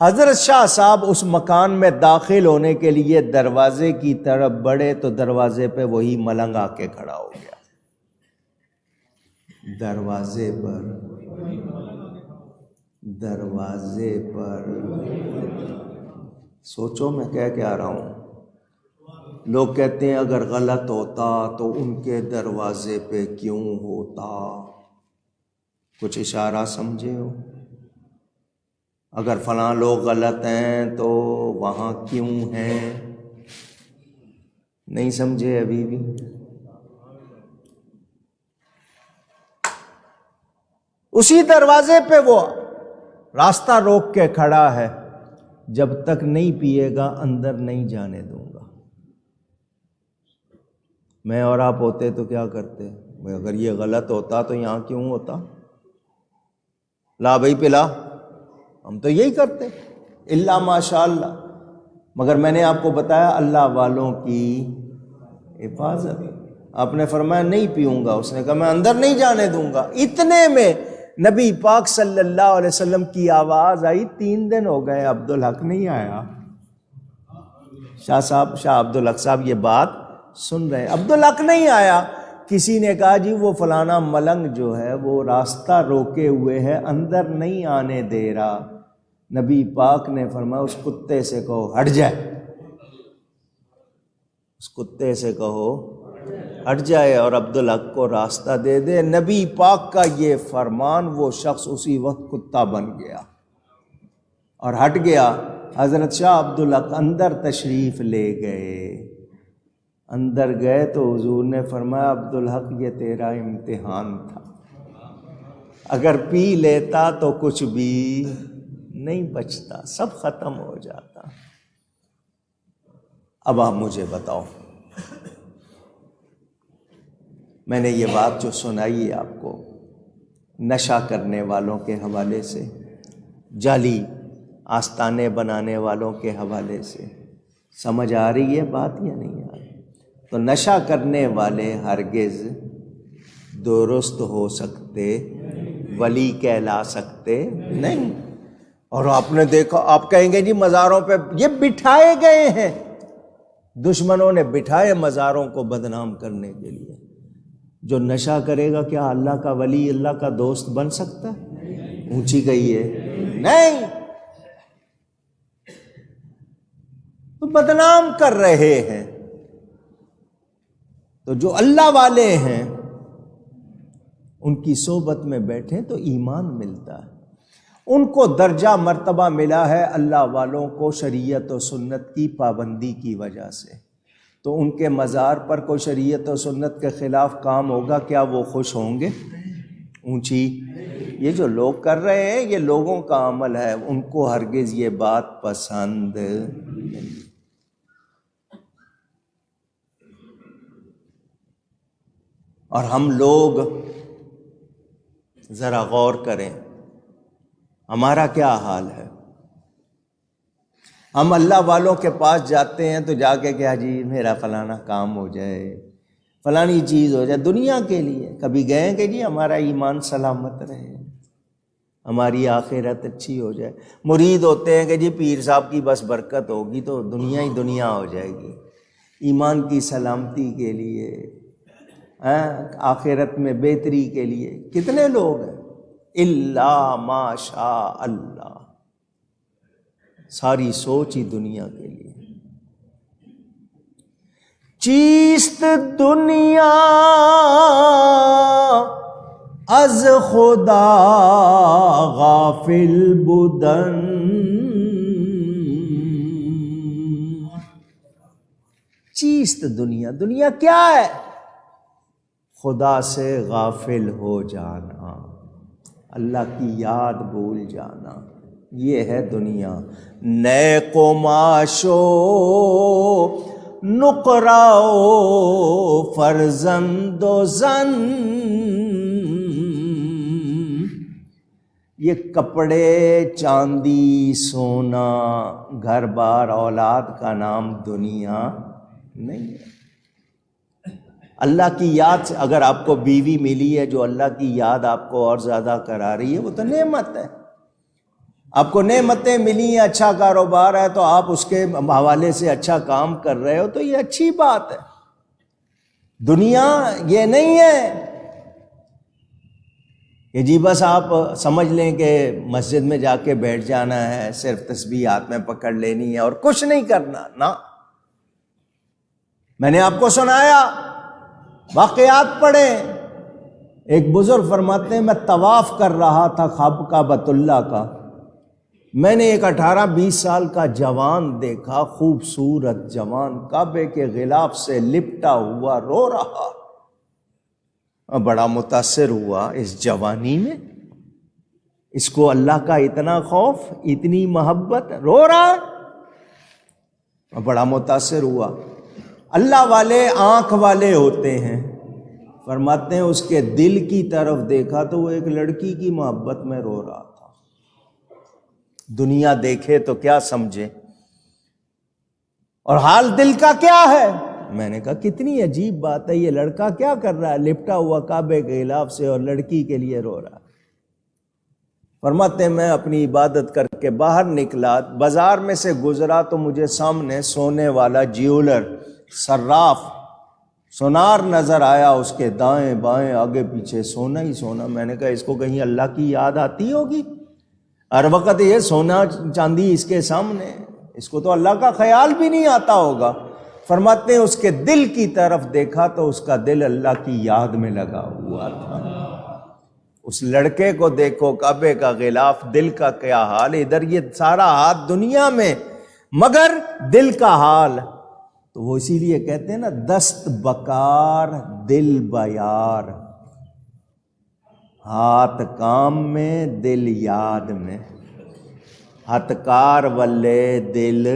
حضرت شاہ صاحب اس مکان میں داخل ہونے کے لیے دروازے کی طرف بڑھے تو دروازے پہ وہی ملنگ آ کے کھڑا ہو گیا. دروازے پر سوچو میں کیا رہا ہوں. لوگ کہتے ہیں اگر غلط ہوتا تو ان کے دروازے پہ کیوں ہوتا. کچھ اشارہ سمجھے ہو؟ اگر فلاں لوگ غلط ہیں تو وہاں کیوں ہیں؟ نہیں سمجھے ابھی بھی؟ اسی دروازے پہ وہ راستہ روک کے کھڑا ہے، جب تک نہیں پیے گا اندر نہیں جانے دوں گا. میں اور آپ ہوتے تو کیا کرتے؟ اگر یہ غلط ہوتا تو یہاں کیوں ہوتا؟ لا بھائی پلا، ہم تو یہی کرتے الا ماشاء اللہ. مگر میں نے آپ کو بتایا اللہ والوں کی حفاظت. آپ نے فرمایا نہیں پیوں گا، اس نے کہا میں اندر نہیں جانے دوں گا. اتنے میں نبی پاک صلی اللہ علیہ وسلم کی آواز آئی. 3 دن ہو گئے عبدالحق نہیں آیا. شاہ عبدالحق صاحب یہ بات سن رہے ہیں، عبدالحق نہیں آیا. کسی نے کہا جی وہ فلانا ملنگ جو ہے وہ راستہ روکے ہوئے ہے، اندر نہیں آنے دے رہا. نبی پاک نے فرمایا اس کتے سے کہو ہٹ جائے. اس کتے سے کہو ہٹ جائے اور عبدالحق کو راستہ دے دے. نبی پاک کا یہ فرمان، وہ شخص اسی وقت کتا بن گیا اور ہٹ گیا. حضرت شاہ عبدالحق اندر تشریف لے گئے. اندر گئے تو حضور نے فرمایا عبدالحق یہ تیرا امتحان تھا، اگر پی لیتا تو کچھ بھی نہیں بچتا، سب ختم ہو جاتا. اب آپ مجھے بتاؤ، میں نے یہ بات جو سنائی ہے آپ کو نشہ کرنے والوں کے حوالے سے، جعلی آستانے بنانے والوں کے حوالے سے، سمجھ آ رہی ہے بات یا نہیں آ رہی؟ تو نشہ کرنے والے ہرگز درست ہو سکتے، ولی کہلا سکتے نہیں. اور آپ نے دیکھا، آپ کہیں گے جی مزاروں پہ یہ بٹھائے گئے ہیں، دشمنوں نے بٹھائے مزاروں کو بدنام کرنے کے لیے. جو نشہ کرے گا کیا اللہ کا ولی، اللہ کا دوست بن سکتا ہے؟ اونچی کہیے نہیں. تو بدنام کر رہے ہیں. تو جو اللہ والے ہیں ان کی صحبت میں بیٹھیں تو ایمان ملتا ہے. ان کو درجہ مرتبہ ملا ہے اللہ والوں کو شریعت و سنت کی پابندی کی وجہ سے. تو ان کے مزار پر کوئی شریعت و سنت کے خلاف کام ہوگا، کیا وہ خوش ہوں گے؟ اونچی. یہ جو لوگ کر رہے ہیں یہ لوگوں کا عمل ہے، ان کو ہرگز یہ بات پسند نہیں. اور ہم لوگ ذرا غور کریں ہمارا کیا حال ہے. ہم اللہ والوں کے پاس جاتے ہیں تو جا کے کیا جی میرا فلانا کام ہو جائے، فلانی چیز ہو جائے دنیا کے لیے. کبھی گئے کہ جی ہمارا ایمان سلامت رہے، ہماری آخرت اچھی ہو جائے. مرید ہوتے ہیں کہ جی پیر صاحب کی بس برکت ہوگی تو دنیا ہی دنیا ہو جائے گی. ایمان کی سلامتی کے لیے، آخرت میں بہتری کے لیے کتنے لوگ ہیں. الا ماشاء اللہ، ساری سوچ ہی دنیا کے لیے. چیست دنیا از خدا غافل بودن، چیست دنیا، دنیا کیا ہے؟ خدا سے غافل ہو جانا، اللہ کی یاد بھول جانا، یہ ہے دنیا. نیک و معاشو نقراؤ فرزند و زن، یہ کپڑے چاندی سونا گھر بار اولاد کا نام دنیا نہیں ہے. اللہ کی یاد سے اگر آپ کو بیوی ملی ہے جو اللہ کی یاد آپ کو اور زیادہ کرا رہی ہے وہ تو نعمت ہے. آپ کو نعمتیں ملی ہیں، اچھا کاروبار ہے، تو آپ اس کے حوالے سے اچھا کام کر رہے ہو تو یہ اچھی بات ہے۔ دنیا یہ نہیں ہے کہ جی بس آپ سمجھ لیں کہ مسجد میں جا کے بیٹھ جانا ہے، صرف تسبیح ہاتھ میں پکڑ لینی ہے اور کچھ نہیں کرنا۔ نہ، میں نے آپ کو سنایا، واقعات پڑھیں۔ ایک بزرگ فرماتے ہیں میں طواف کر رہا تھا خانقاہ بیت اللہ کا، میں نے ایک 18-20 سال کا جوان دیکھا، خوبصورت جوان، کعبے کے غلاف سے لپٹا ہوا رو رہا۔ بڑا متاثر ہوا اس جوانی میں، اس کو اللہ کا اتنا خوف، اتنی محبت، رو رہا ہے۔ بڑا متاثر ہوا۔ اللہ والے آنکھ والے ہوتے ہیں، فرماتے ہیں اس کے دل کی طرف دیکھا تو وہ ایک لڑکی کی محبت میں رو رہا تھا۔ دنیا دیکھے تو کیا سمجھے، اور حال دل کا کیا ہے؟ میں نے کہا کتنی عجیب بات ہے، یہ لڑکا کیا کر رہا ہے، لپٹا ہوا کعبے کے غلاف سے اور لڑکی کے لیے رو رہا ہے۔ فرماتے ہیں میں اپنی عبادت کر کے باہر نکلا، بازار میں سے گزرا تو مجھے سامنے سونے والا جیولر، صراف، سونار نظر آیا، اس کے دائیں بائیں آگے پیچھے سونا ہی سونا۔ میں نے کہا اس کو کہیں اللہ کی یاد آتی ہوگی، ہر وقت یہ سونا چاندی اس کے سامنے، اس کو تو اللہ کا خیال بھی نہیں آتا ہوگا۔ فرماتے ہیں اس کے دل کی طرف دیکھا تو اس کا دل اللہ کی یاد میں لگا ہوا تھا۔ اس لڑکے کو دیکھو، کعبے کا غلاف، دل کا کیا حال، ادھر یہ سارا ہاتھ دنیا میں، مگر دل کا حال۔ تو وہ اسی لیے کہتے ہیں نا، دست بکار دل بیار، ہاتھ کام میں دل یاد میں، ہاتھ کار ولے دل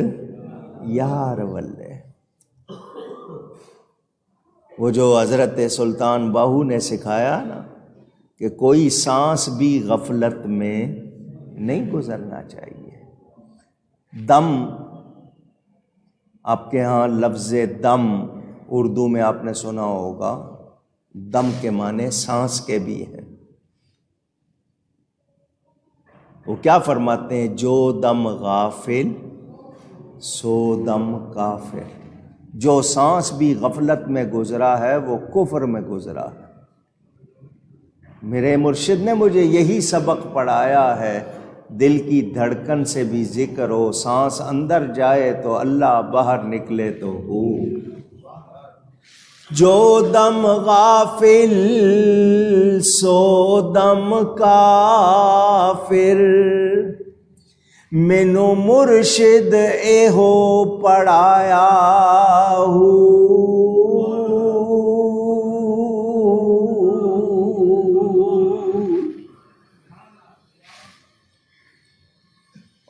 یار ولے۔ وہ جو حضرت سلطان باہو نے سکھایا نا کہ کوئی سانس بھی غفلت میں نہیں گزرنا چاہیے۔ دم، آپ کے ہاں لفظ دم اردو میں آپ نے سنا ہوگا، دم کے معنی سانس کے بھی ہیں۔ وہ کیا فرماتے ہیں، جو دم غافل سو دم کافر، جو سانس بھی غفلت میں گزرا ہے وہ کفر میں گزرا ہے۔ میرے مرشد نے مجھے یہی سبق پڑھایا ہے، دل کی دھڑکن سے بھی ذکر ہو، سانس اندر جائے تو اللہ، باہر نکلے تو ہو۔ جو دم غافل سو دم کافر، مینو مرشد اے ہو پڑھایا ہو۔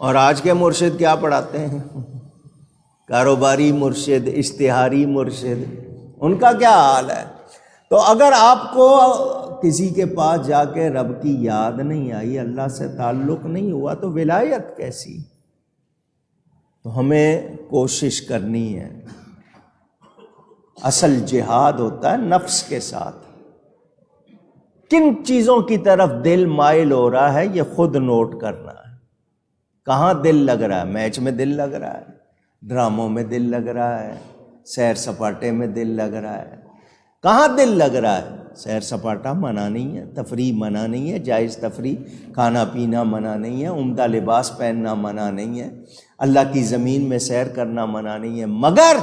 اور آج کے مرشد کیا پڑھاتے ہیں؟ کاروباری مرشد، اشتہاری مرشد، ان کا کیا حال ہے؟ تو اگر آپ کو کسی کے پاس جا کے رب کی یاد نہیں آئی، اللہ سے تعلق نہیں ہوا، تو ولایت کیسی؟ تو ہمیں کوشش کرنی ہے۔ اصل جہاد ہوتا ہے نفس کے ساتھ۔ کن چیزوں کی طرف دل مائل ہو رہا ہے یہ خود نوٹ کرنا ہے۔ کہاں دل لگ رہا ہے؟ میچ میں دل لگ رہا ہے، ڈراموں میں دل لگ رہا ہے، سیر سپاٹے میں دل لگ رہا ہے۔ کہاں دل لگ رہا ہے؟ سیر سپاٹا منع نہیں ہے، تفریح منع نہیں ہے، جائز تفریح، کھانا پینا منع نہیں ہے، عمدہ لباس پہننا منع نہیں ہے، اللہ کی زمین میں سیر کرنا منع نہیں ہے، مگر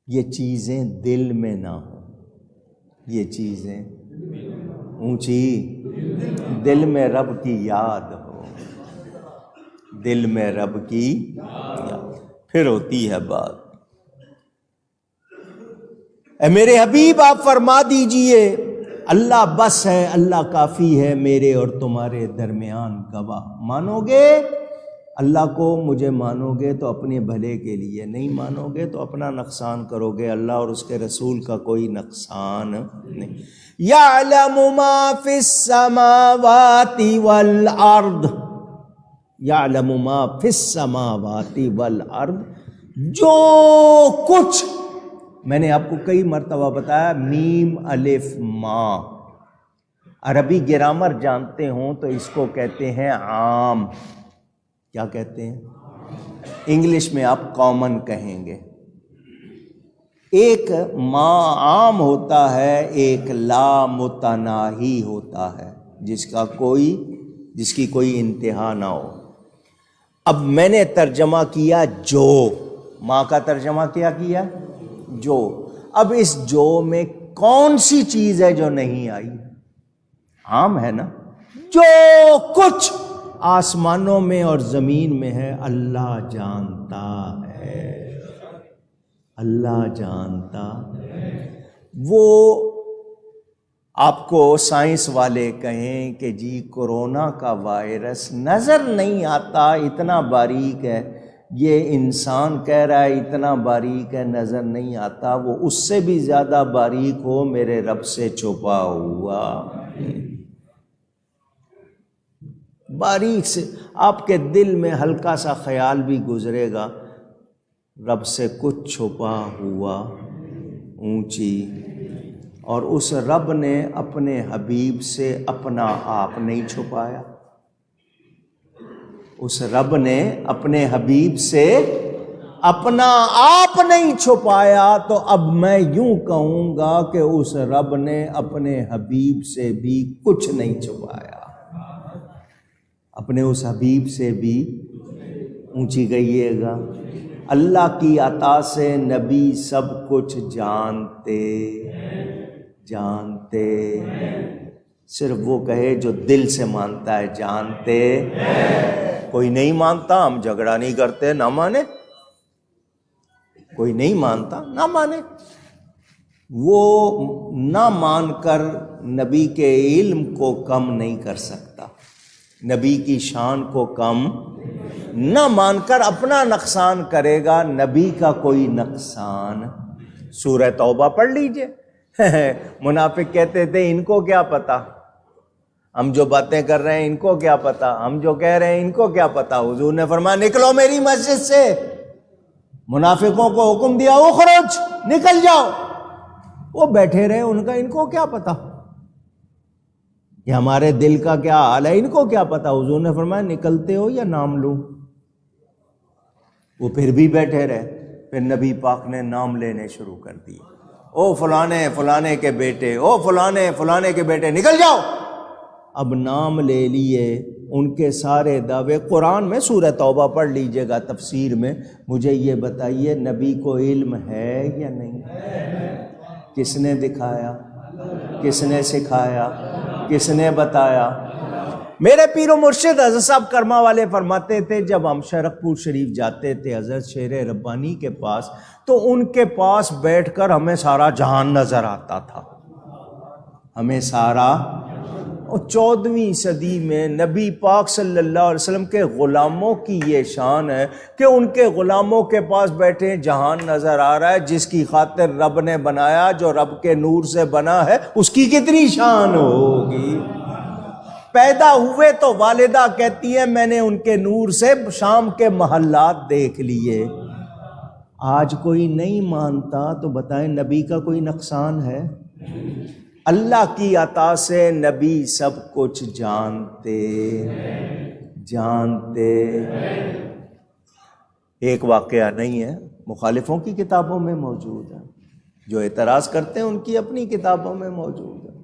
یہ چیزیں دل میں نہ ہوں۔ یہ چیزیں اونچی، دل میں رب کی یاد ہو، دل میں رب کی یاد، پھر ہوتی ہے بات۔ اے میرے حبیب آپ فرما دیجئے، اللہ بس ہے، اللہ کافی ہے، میرے اور تمہارے درمیان گواہ۔ مانو گے اللہ کو، مجھے مانو گے تو اپنے بھلے کے لیے، نہیں مانو گے تو اپنا نقصان کرو گے، اللہ اور اس کے رسول کا کوئی نقصان نہیں۔ یعلم ما فی السماوات والارض، یعلم ما فی السماوات والارض، جو کچھ، میں نے آپ کو کئی مرتبہ بتایا، میم الف ما، عربی گرامر جانتے ہوں تو اس کو کہتے ہیں عام. کیا کہتے ہیں؟ انگلش میں آپ کامن کہیں گے. ایک ما عام ہوتا ہے، ایک لا متناہی ہوتا ہے، جس کی کوئی انتہا نہ ہو. اب میں نے ترجمہ کیا جو، ماں کا ترجمہ کیا جو. اب اس جو میں کون سی چیز ہے جو نہیں آئی؟ عام ہے نا. جو کچھ آسمانوں میں اور زمین میں ہے اللہ جانتا ہے، اللہ جانتا. وہ آپ کو سائنس والے کہیں کہ جی کورونا کا وائرس نظر نہیں آتا، اتنا باریک ہے. یہ انسان کہہ رہا ہے اتنا باریک ہے نظر نہیں آتا، وہ اس سے بھی زیادہ باریک ہو میرے رب سے چھپا ہوا. باریک سے آپ کے دل میں ہلکا سا خیال بھی گزرے گا، رب سے کچھ چھپا ہوا اونچی. اور اس رب نے اپنے حبیب سے اپنا آپ نہیں چھپایا، اس رب نے اپنے حبیب سے اپنا آپ نہیں چھپایا. تو اب میں یوں کہوں گا کہ اس رب نے اپنے حبیب سے بھی کچھ نہیں چھپایا، اپنے اس حبیب سے بھی اونچی گئیے گا. اللہ کی عطا سے نبی سب کچھ جانتے. صرف وہ کہے جو دل سے مانتا ہے جانتے. کوئی نہیں مانتا، ہم جھگڑا نہیں کرتے، نہ مانے. کوئی نہیں مانتا نہ مانے. وہ نہ مان کر نبی کے علم کو کم نہیں کر سکتا، نبی کی شان کو کم نہ مان کر اپنا نقصان کرے گا، نبی کا کوئی نقصان. سورہ توبہ پڑھ لیجئے. منافق کہتے تھے ان کو کیا پتا، ہم جو باتیں کر رہے ہیں ان کو کیا پتا، ہم جو کہہ رہے ہیں ان کو کیا پتا. حضور نے فرمایا نکلو میری مسجد سے. منافقوں کو حکم دیا اخرج، نکل جاؤ. وہ بیٹھے رہے، ان کا ان کو کیا پتا، یہ ہمارے دل کا کیا حال ہے ان کو کیا پتا. حضور نے فرمایا نکلتے ہو یا نام لوں. وہ پھر بھی بیٹھے رہے. پھر نبی پاک نے نام لینے شروع کر دیے. او فلانے فلانے کے بیٹے، او فلانے فلانے کے بیٹے، نکل جاؤ. اب نام لے لیے. ان کے سارے دعوے قرآن میں سورہ توبہ پڑھ لیجئے گا تفسیر میں. مجھے یہ بتائیے نبی کو علم ہے یا نہیں؟ کس نے دکھایا، کس نے سکھایا، کس نے بتایا؟ میرے پیر و مرشد حضرت صاحب کرما والے فرماتے تھے جب ہم شرق پور شریف جاتے تھے حضرت شیر ربانی کے پاس، تو ان کے پاس بیٹھ کر ہمیں سارا جہان نظر آتا تھا، ہمیں سارا. اور 14ویں صدی میں نبی پاک صلی اللہ علیہ وسلم کے غلاموں کی یہ شان ہے کہ ان کے غلاموں کے پاس بیٹھے جہان نظر آ رہا ہے جس کی خاطر رب نے بنایا، جو رب کے نور سے بنا ہے، اس کی کتنی شان ہوگی. پیدا ہوئے تو والدہ کہتی ہے میں نے ان کے نور سے شام کے محلات دیکھ لیے. آج کوئی نہیں مانتا تو بتائیں نبی کا کوئی نقصان ہے؟ اللہ کی عطا سے نبی سب کچھ جانتے. ایک واقعہ نہیں ہے، مخالفوں کی کتابوں میں موجود ہے، جو اعتراض کرتے ہیں ان کی اپنی کتابوں میں موجود ہے.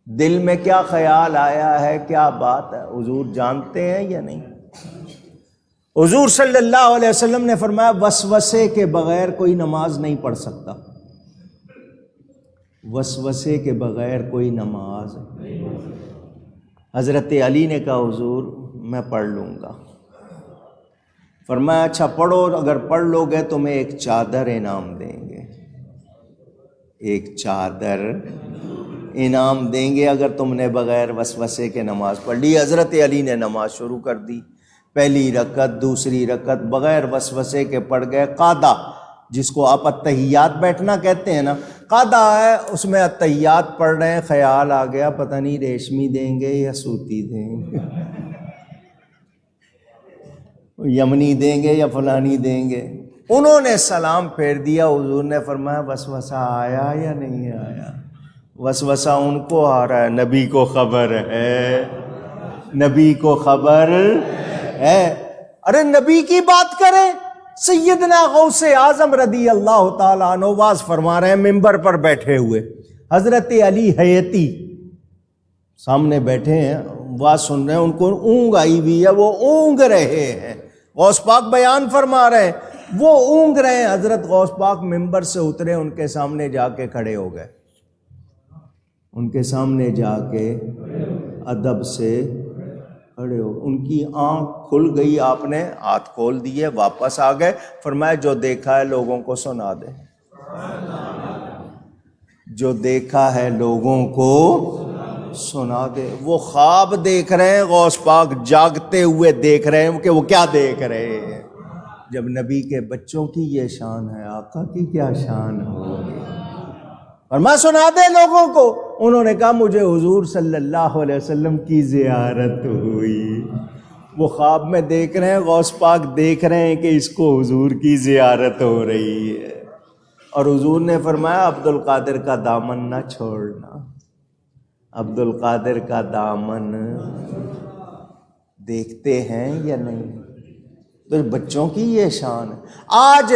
دل میں کیا خیال آیا ہے، کیا بات ہے، حضور جانتے ہیں یا نہیں؟ حضور صلی اللہ علیہ وسلم نے فرمایا وسوسے کے بغیر کوئی نماز نہیں پڑھ سکتا. وسوسے کے بغیر کوئی نماز. حضرت علی نے کہا حضور میں پڑھ لوں گا. فرمایا اچھا پڑھو، اگر پڑھ لو گے تمہیں ایک چادر انعام دیں گے، ایک چادر انعام دیں گے اگر تم نے بغیر وسوسے کے نماز پڑھ لی. حضرت علی نے نماز شروع کر دی. پہلی رکعت دوسری رکعت بغیر وسوسے کے پڑھ گئے. قادہ جس کو آپ التحیات بیٹھنا کہتے ہیں نا، قادہ ہے، اس میں التحیات پڑھ رہے ہیں، خیال آ گیا پتہ نہیں ریشمی دیں گے یا سوتی دیں گے، یمنی دیں گے یا فلانی دیں گے. انہوں نے سلام پھیر دیا. حضور نے فرمایا وسوسہ آیا یا نہیں آیا؟ وسوسہ ان کو آ رہا ہے، نبی کو خبر ہے، نبی کو خبر ہے۔ ارے نبی کی بات کریں، سیدنا غوث اعظم رضی اللہ تعالیٰ عنہ واز فرما رہے ہیں ممبر پر بیٹھے ہوئے، حضرت علی حیتی سامنے بیٹھے ہیں، واز سن رہے ہیں، ان کو اونگ آئی ہوئی ہے، وہ اونگ رہے ہیں، غوث پاک بیان فرما رہے ہیں، وہ اونگ رہے ہیں۔ حضرت غوث پاک ممبر سے اترے، ان کے سامنے جا کے کھڑے ہو گئے، ان کے سامنے جا کے ادب سے کھڑے ہو، ان کی آنکھ کھل گئی، آپ نے ہاتھ کھول دیے، واپس آ گئے، فرمایا جو دیکھا ہے لوگوں کو سنا دے، جو دیکھا ہے لوگوں کو سنا دے۔ وہ خواب دیکھ رہے ہیں، غوث پاک جاگتے ہوئے دیکھ رہے ہیں کہ وہ کیا دیکھ رہے ہیں۔ جب نبی کے بچوں کی یہ شان ہے، آقا کی کیا شان ہوگی؟ اور میں سنا دے لوگوں کو۔ انہوں نے کہا مجھے حضور صلی اللہ علیہ وسلم کی زیارت ہوئی۔ وہ خواب میں دیکھ رہے ہیں، غوث پاک دیکھ رہے ہیں کہ اس کو حضور کی زیارت ہو رہی ہے، اور حضور نے فرمایا عبد القادر کا دامن نہ چھوڑنا، عبد القادر کا دامن دیکھتے ہیں یا نہیں؟ تو بچوں کی یہ شان ہے۔ آج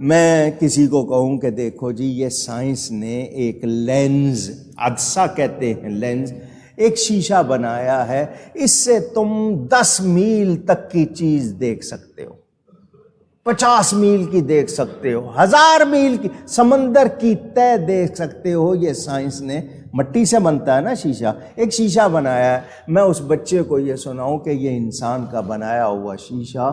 میں کسی کو کہوں کہ دیکھو جی یہ سائنس نے ایک لینز، عدسہ کہتے ہیں لینز، ایک شیشہ بنایا ہے، اس سے تم 10 میل تک کی چیز دیکھ سکتے ہو، 50 میل کی دیکھ سکتے ہو، 1000 میل کی، سمندر کی تہ دیکھ سکتے ہو۔ یہ سائنس نے، مٹی سے بنتا ہے نا شیشہ، ایک شیشہ بنایا ہے۔ میں اس بچے کو یہ سناؤں کہ یہ انسان کا بنایا ہوا شیشہ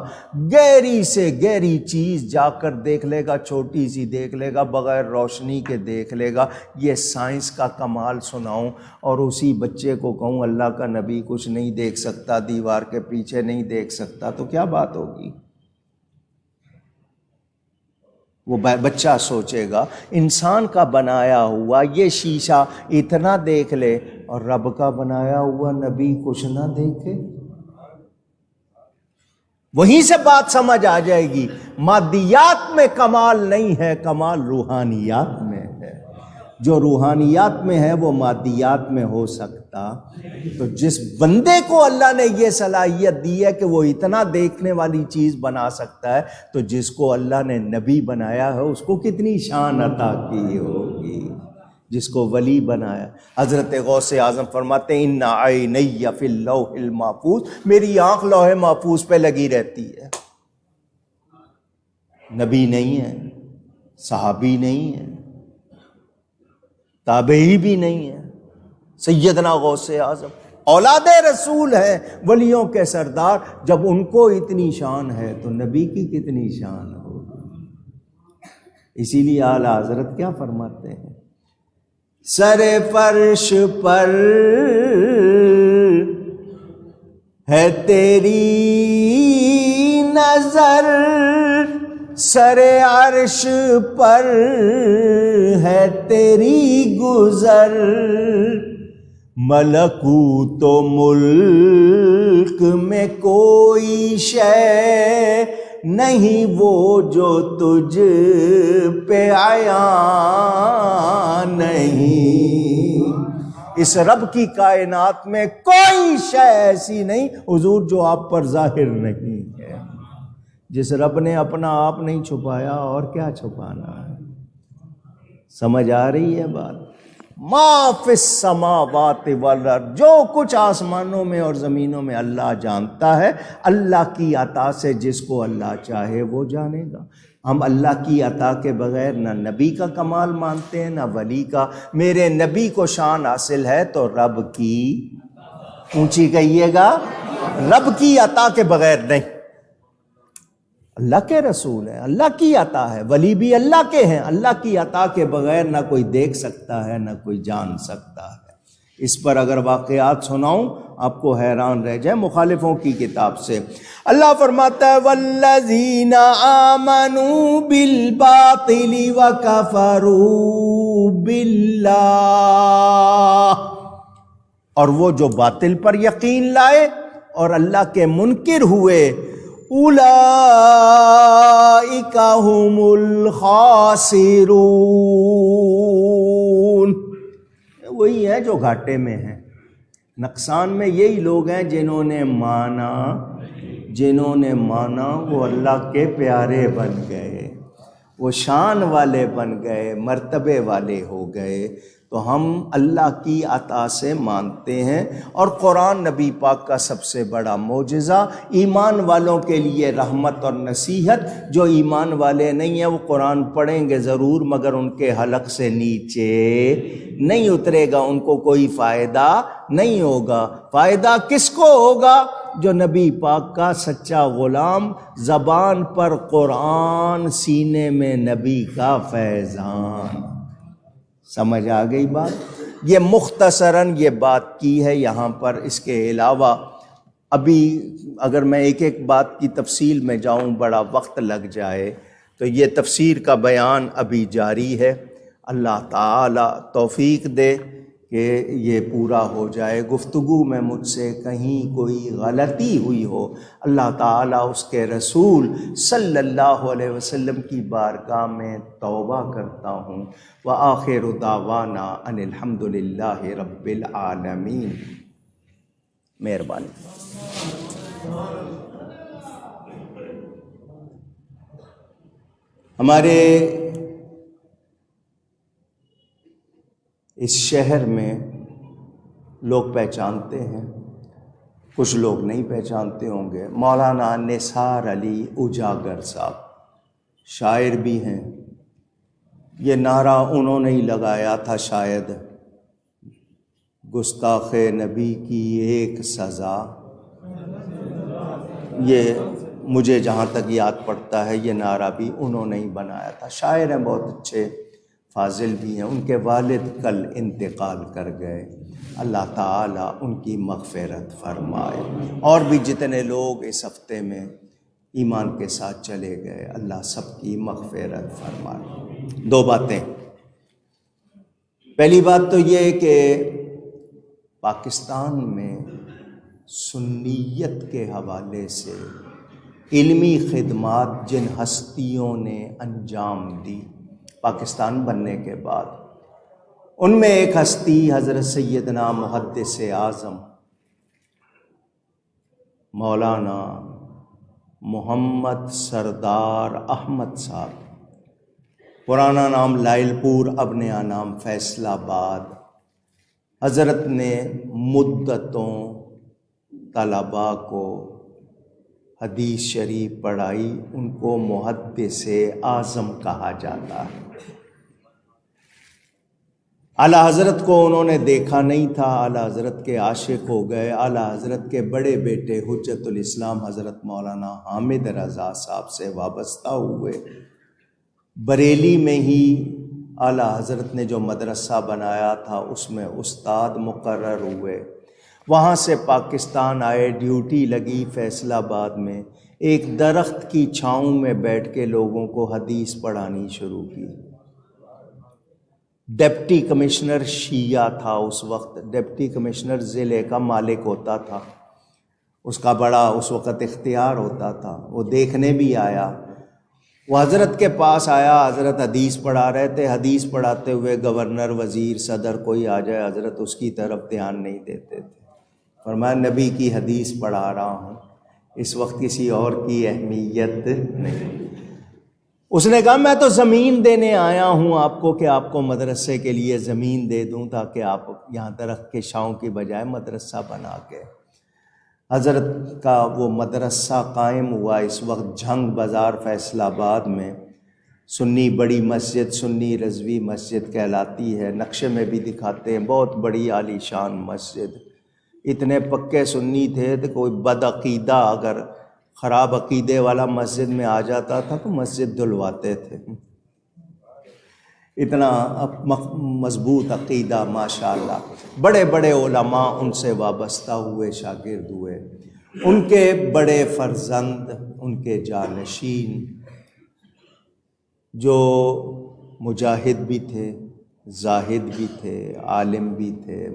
گہری سے گہری چیز جا کر دیکھ لے گا، چھوٹی سی دیکھ لے گا، بغیر روشنی کے دیکھ لے گا۔ یہ سائنس کا کمال سناؤں، اور اسی بچے کو کہوں اللہ کا نبی کچھ نہیں دیکھ سکتا، دیوار کے پیچھے نہیں دیکھ سکتا، تو کیا بات ہوگی؟ وہ بچہ سوچے گا انسان کا بنایا ہوا یہ شیشہ اتنا دیکھ لے، اور رب کا بنایا ہوا نبی کچھ نہ دیکھے۔ وہیں سے بات سمجھ آ جائے گی، مادیات میں کمال نہیں ہے، کمال روحانیات میں ہے۔ جو روحانیات میں ہے وہ مادیات میں ہو سکتا۔ تو جس بندے کو اللہ نے یہ صلاحیت دی ہے کہ وہ اتنا دیکھنے والی چیز بنا سکتا ہے، تو جس کو اللہ نے نبی بنایا ہے اس کو کتنی شان عطا کی ہوگی، جس کو ولی بنایا۔ حضرت غوث اعظم فرماتے ہیں ان عینی فی اللوح المحفوظ، میری آنکھ لوح محفوظ پہ لگی رہتی ہے۔ نبی نہیں ہے، صحابی نہیں ہے، تابعی بھی نہیں ہے، سیدنا غوث اعظم اولاد رسول ہے، ولیوں کے سردار۔ جب ان کو اتنی شان ہے تو نبی کی کتنی شان ہوگی؟ اسی لیے اعلیٰ حضرت کیا فرماتے ہیں، سر فرش پر ہے تیری نظر، سر عرش پر ہے تیری گزر، ملکوت و ملک میں کوئی شے نہیں وہ جو تجھ پہ عیاں نہیں۔ اس رب کی کائنات میں کوئی شے ایسی نہیں حضور جو آپ پر ظاہر نہیں ہے۔ جس رب نے اپنا آپ نہیں چھپایا اور کیا چھپانا ہے؟ سمجھ آ رہی ہے بات؟ ما فی السماوات والارض، جو کچھ آسمانوں میں اور زمینوں میں اللہ جانتا ہے۔ اللہ کی عطا سے جس کو اللہ چاہے وہ جانے گا۔ ہم اللہ کی عطا کے بغیر نہ نبی کا کمال مانتے ہیں نہ ولی کا۔ میرے نبی کو شان حاصل ہے تو رب کی، اونچی کہیے گا، رب کی عطا کے بغیر نہیں۔ اللہ کے رسول ہیں، اللہ کی عطا ہے، ولی بھی اللہ کے ہیں۔ اللہ کی عطا کے بغیر نہ کوئی دیکھ سکتا ہے نہ کوئی جان سکتا ہے۔ اس پر اگر واقعات سناؤں آپ کو حیران رہ جائے، مخالفوں کی کتاب سے۔ اللہ فرماتا ہے والذین آمنوا بالباطل وکفروا باللہ، اور وہ جو باطل پر یقین لائے اور اللہ کے منکر ہوئے، اولئک هم الخاسرون، وہی ہیں جو گھاٹے میں ہیں، نقصان میں یہی لوگ ہیں جنہوں نے مانا وہ اللہ کے پیارے بن گئے، وہ شان والے بن گئے، مرتبے والے ہو گئے۔ تو ہم اللہ کی عطا سے مانتے ہیں، اور قرآن نبی پاک کا سب سے بڑا معجزہ، ایمان والوں کے لیے رحمت اور نصیحت۔ جو ایمان والے نہیں ہیں وہ قرآن پڑھیں گے ضرور، مگر ان کے حلق سے نیچے نہیں اترے گا، ان کو کوئی فائدہ نہیں ہوگا۔ فائدہ کس کو ہوگا؟ جو نبی پاک کا سچا غلام، زبان پر قرآن، سینے میں نبی کا فیضان۔ سمجھ آ گئی بات؟ یہ مختصراً یہ بات کی ہے یہاں پر۔ اس کے علاوہ ابھی اگر میں ایک ایک بات کی تفصیل میں جاؤں بڑا وقت لگ جائے، تو یہ تفسیر کا بیان ابھی جاری ہے۔ اللہ تعالی توفیق دے کہ یہ پورا ہو جائے۔ گفتگو میں مجھ سے کہیں کوئی غلطی ہوئی ہو، اللہ تعالیٰ اس کے رسول صلی اللہ علیہ وسلم کی بارگاہ میں توبہ کرتا ہوں۔ وآخر دعوانا ان الحمد للہ رب العالمین۔ مہربانی۔ ہمارے اس شہر میں لوگ پہچانتے ہیں، کچھ لوگ نہیں پہچانتے ہوں گے، مولانا نثار علی اجاگر صاحب، شاعر بھی ہیں۔ یہ نعرہ انہوں نے ہی لگایا تھا شاید، گستاخ نبی کی ایک سزا۔ یہ مجھے جہاں تک یاد پڑتا ہے یہ نعرہ بھی انہوں نے ہی بنایا تھا۔ شاعر ہیں، بہت اچھے، فاضل بھی ہیں۔ ان کے والد کل انتقال کر گئے، اللہ تعالیٰ ان کی مغفرت فرمائے۔ اور بھی جتنے لوگ اس ہفتے میں ایمان کے ساتھ چلے گئے، اللہ سب کی مغفرت فرمائے۔ دو باتیں۔ پہلی بات تو یہ کہ پاکستان میں سنیت کے حوالے سے علمی خدمات جن ہستیوں نے انجام دی پاکستان بننے کے بعد، ان میں ایک ہستی حضرت سیدنا محدث اعظم مولانا محمد سردار احمد صاحب، پرانا نام لائل پور، اب نیا نام فیصل آباد۔ حضرت نے مدتوں طلباء کو حدیث شریف پڑھائی، ان کو محدث اعظم کہا جاتا ہے۔ اعلیٰ حضرت کو انہوں نے دیکھا نہیں تھا، اعلیٰ حضرت کے عاشق ہو گئے۔ اعلیٰ حضرت کے بڑے بیٹے حجت الاسلام حضرت مولانا حامد رضا صاحب سے وابستہ ہوئے۔ بریلی میں ہی اعلیٰ حضرت نے جو مدرسہ بنایا تھا اس میں استاد مقرر ہوئے۔ وہاں سے پاکستان آئے، ڈیوٹی لگی فیصل آباد میں، ایک درخت کی چھاؤں میں بیٹھ کے لوگوں کو حدیث پڑھانی شروع کی۔ ڈپٹی کمشنر شیعہ تھا اس وقت، ڈپٹی کمشنر ضلع کا مالک ہوتا تھا، اس کا بڑا اس وقت اختیار ہوتا تھا۔ وہ دیکھنے بھی آیا، وہ حضرت کے پاس آیا، حضرت حدیث پڑھا رہے تھے، حدیث پڑھاتے ہوئے گورنر، وزیر، صدر کوئی آ جائے حضرت اس کی طرف دھیان نہیں دیتے تھے۔ فرمایا نبی کی حدیث پڑھا رہا ہوں، اس وقت کسی اور کی اہمیت نہیں۔ اس نے کہا میں تو زمین دینے آیا ہوں آپ کو کہ آپ کو مدرسے کے لیے زمین دے دوں تاکہ آپ یہاں درخت کے چھاؤں کی بجائے مدرسہ بنا کے۔ حضرت کا وہ مدرسہ قائم ہوا اس وقت جھنگ بازار فیصل آباد میں، سنی بڑی مسجد، سنی رضوی مسجد کہلاتی ہے، نقشے میں بھی دکھاتے ہیں، بہت بڑی عالی شان مسجد۔ اتنے پکے سنی تھے کہ کوئی بد عقیدہ اگر خراب عقیدے والا مسجد میں آ جاتا تھا تو مسجد دھلواتے تھے، اتنا مضبوط عقیدہ ماشاءاللہ۔ بڑے بڑے علماء ان سے وابستہ ہوئے، شاگرد ہوئے، ان کے بڑے فرزند، ان کے جانشین جو مجاہد بھی تھے، زاہد بھی تھے، عالم بھی تھے،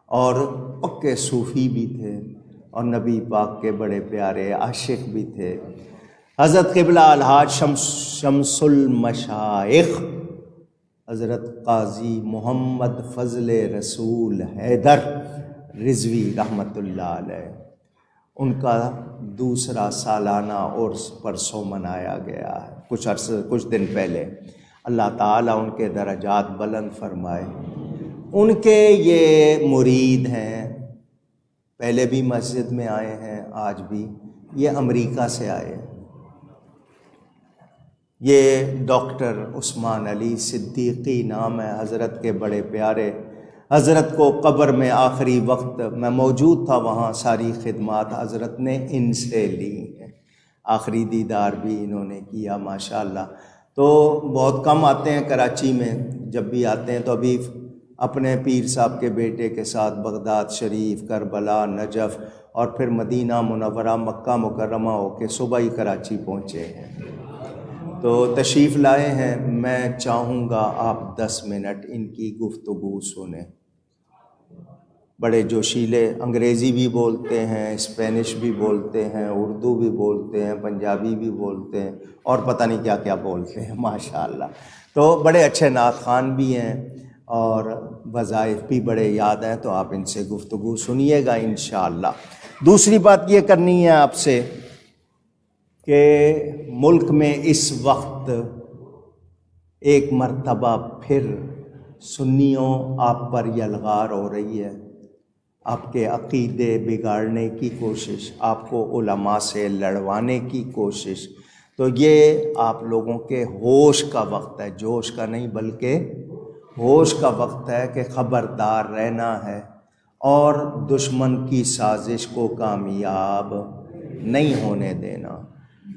اور پکے صوفی بھی تھے، اور نبی پاک کے بڑے پیارے عاشق بھی تھے۔ حضرت قبلہ الحاج شمس المشائخ حضرت قاضی محمد فضل رسول حیدر رضوی رحمۃ اللہ علیہ، ان کا دوسرا سالانہ عرس پرسوں منایا گیا ہے، کچھ دن پہلے۔ اللہ تعالیٰ ان کے درجات بلند فرمائے۔ ان کے یہ مرید ہیں، پہلے بھی مسجد میں آئے ہیں، آج بھی یہ امریکہ سے آئے ہیں۔ یہ ڈاکٹر عثمان علی صدیقی نام ہے، حضرت کے بڑے پیارے۔ حضرت کو قبر میں آخری وقت میں موجود تھا، وہاں ساری خدمات حضرت نے ان سے لی ہیں، آخری دیدار بھی انہوں نے کیا ماشاءاللہ۔ تو بہت کم آتے ہیں کراچی میں، جب بھی آتے ہیں تو ابھی اپنے پیر صاحب کے بیٹے کے ساتھ بغداد شریف، کربلا، نجف اور پھر مدینہ منورہ، مکہ مکرمہ ہو کے صبح ہی کراچی پہنچے ہیں، تو تشریف لائے ہیں۔ میں چاہوں گا آپ 10 منٹ ان کی گفتگو سنیں۔ بڑے جوشیلے، انگریزی بھی بولتے ہیں، اسپینش بھی بولتے ہیں، اردو بھی بولتے ہیں، پنجابی بھی بولتے ہیں، اور پتہ نہیں کیا کیا بولتے ہیں ماشاءاللہ۔ تو بڑے اچھے نعت خوان بھی ہیں اور وظائف بھی بڑے یاد ہیں، تو آپ ان سے گفتگو سنیے گا انشاءاللہ۔ دوسری بات یہ کرنی ہے آپ سے کہ ملک میں اس وقت ایک مرتبہ پھر سنیوں آپ پر یلغار ہو رہی ہے، آپ کے عقیدے بگاڑنے کی کوشش، آپ کو علماء سے لڑوانے کی کوشش۔ تو یہ آپ لوگوں کے ہوش کا وقت ہے، جوش کا نہیں بلکہ ہوش کا وقت ہے کہ خبردار رہنا ہے اور دشمن کی سازش کو کامیاب نہیں ہونے دینا۔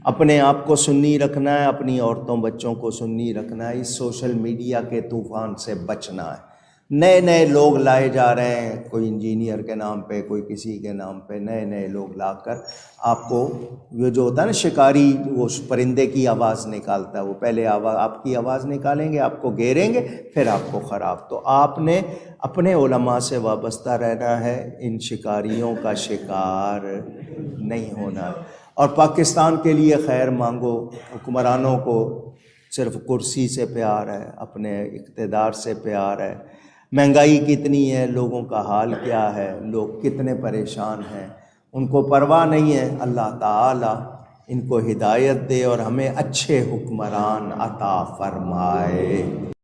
اپنے آپ کو سنی رکھنا ہے، اپنی عورتوں بچوں کو سنی رکھنا ہے، اس سوشل میڈیا کے طوفان سے بچنا ہے۔ نئے نئے لوگ لائے جا رہے ہیں، کوئی انجینئر کے نام پہ، کوئی کسی کے نام پہ، نئے نئے لوگ لا کر آپ کو، یہ جو ہوتا ہے نا شکاری، وہ پرندے کی آواز نکالتا ہے، وہ پہلے آپ کی آواز نکالیں گے، آپ کو گھیریں گے، پھر آپ کو خراب۔ تو آپ نے اپنے علماء سے وابستہ رہنا ہے، ان شکاریوں کا شکار نہیں ہونا ہے، اور پاکستان کے لیے خیر مانگو۔ حکمرانوں کو صرف کرسی سے پیار ہے، اپنے اقتدار سے پیار ہے۔ مہنگائی کتنی ہے، لوگوں کا حال کیا ہے، لوگ کتنے پریشان ہیں، ان کو پرواہ نہیں ہے۔ اللہ تعالیٰ ان کو ہدایت دے اور ہمیں اچھے حکمران عطا فرمائے۔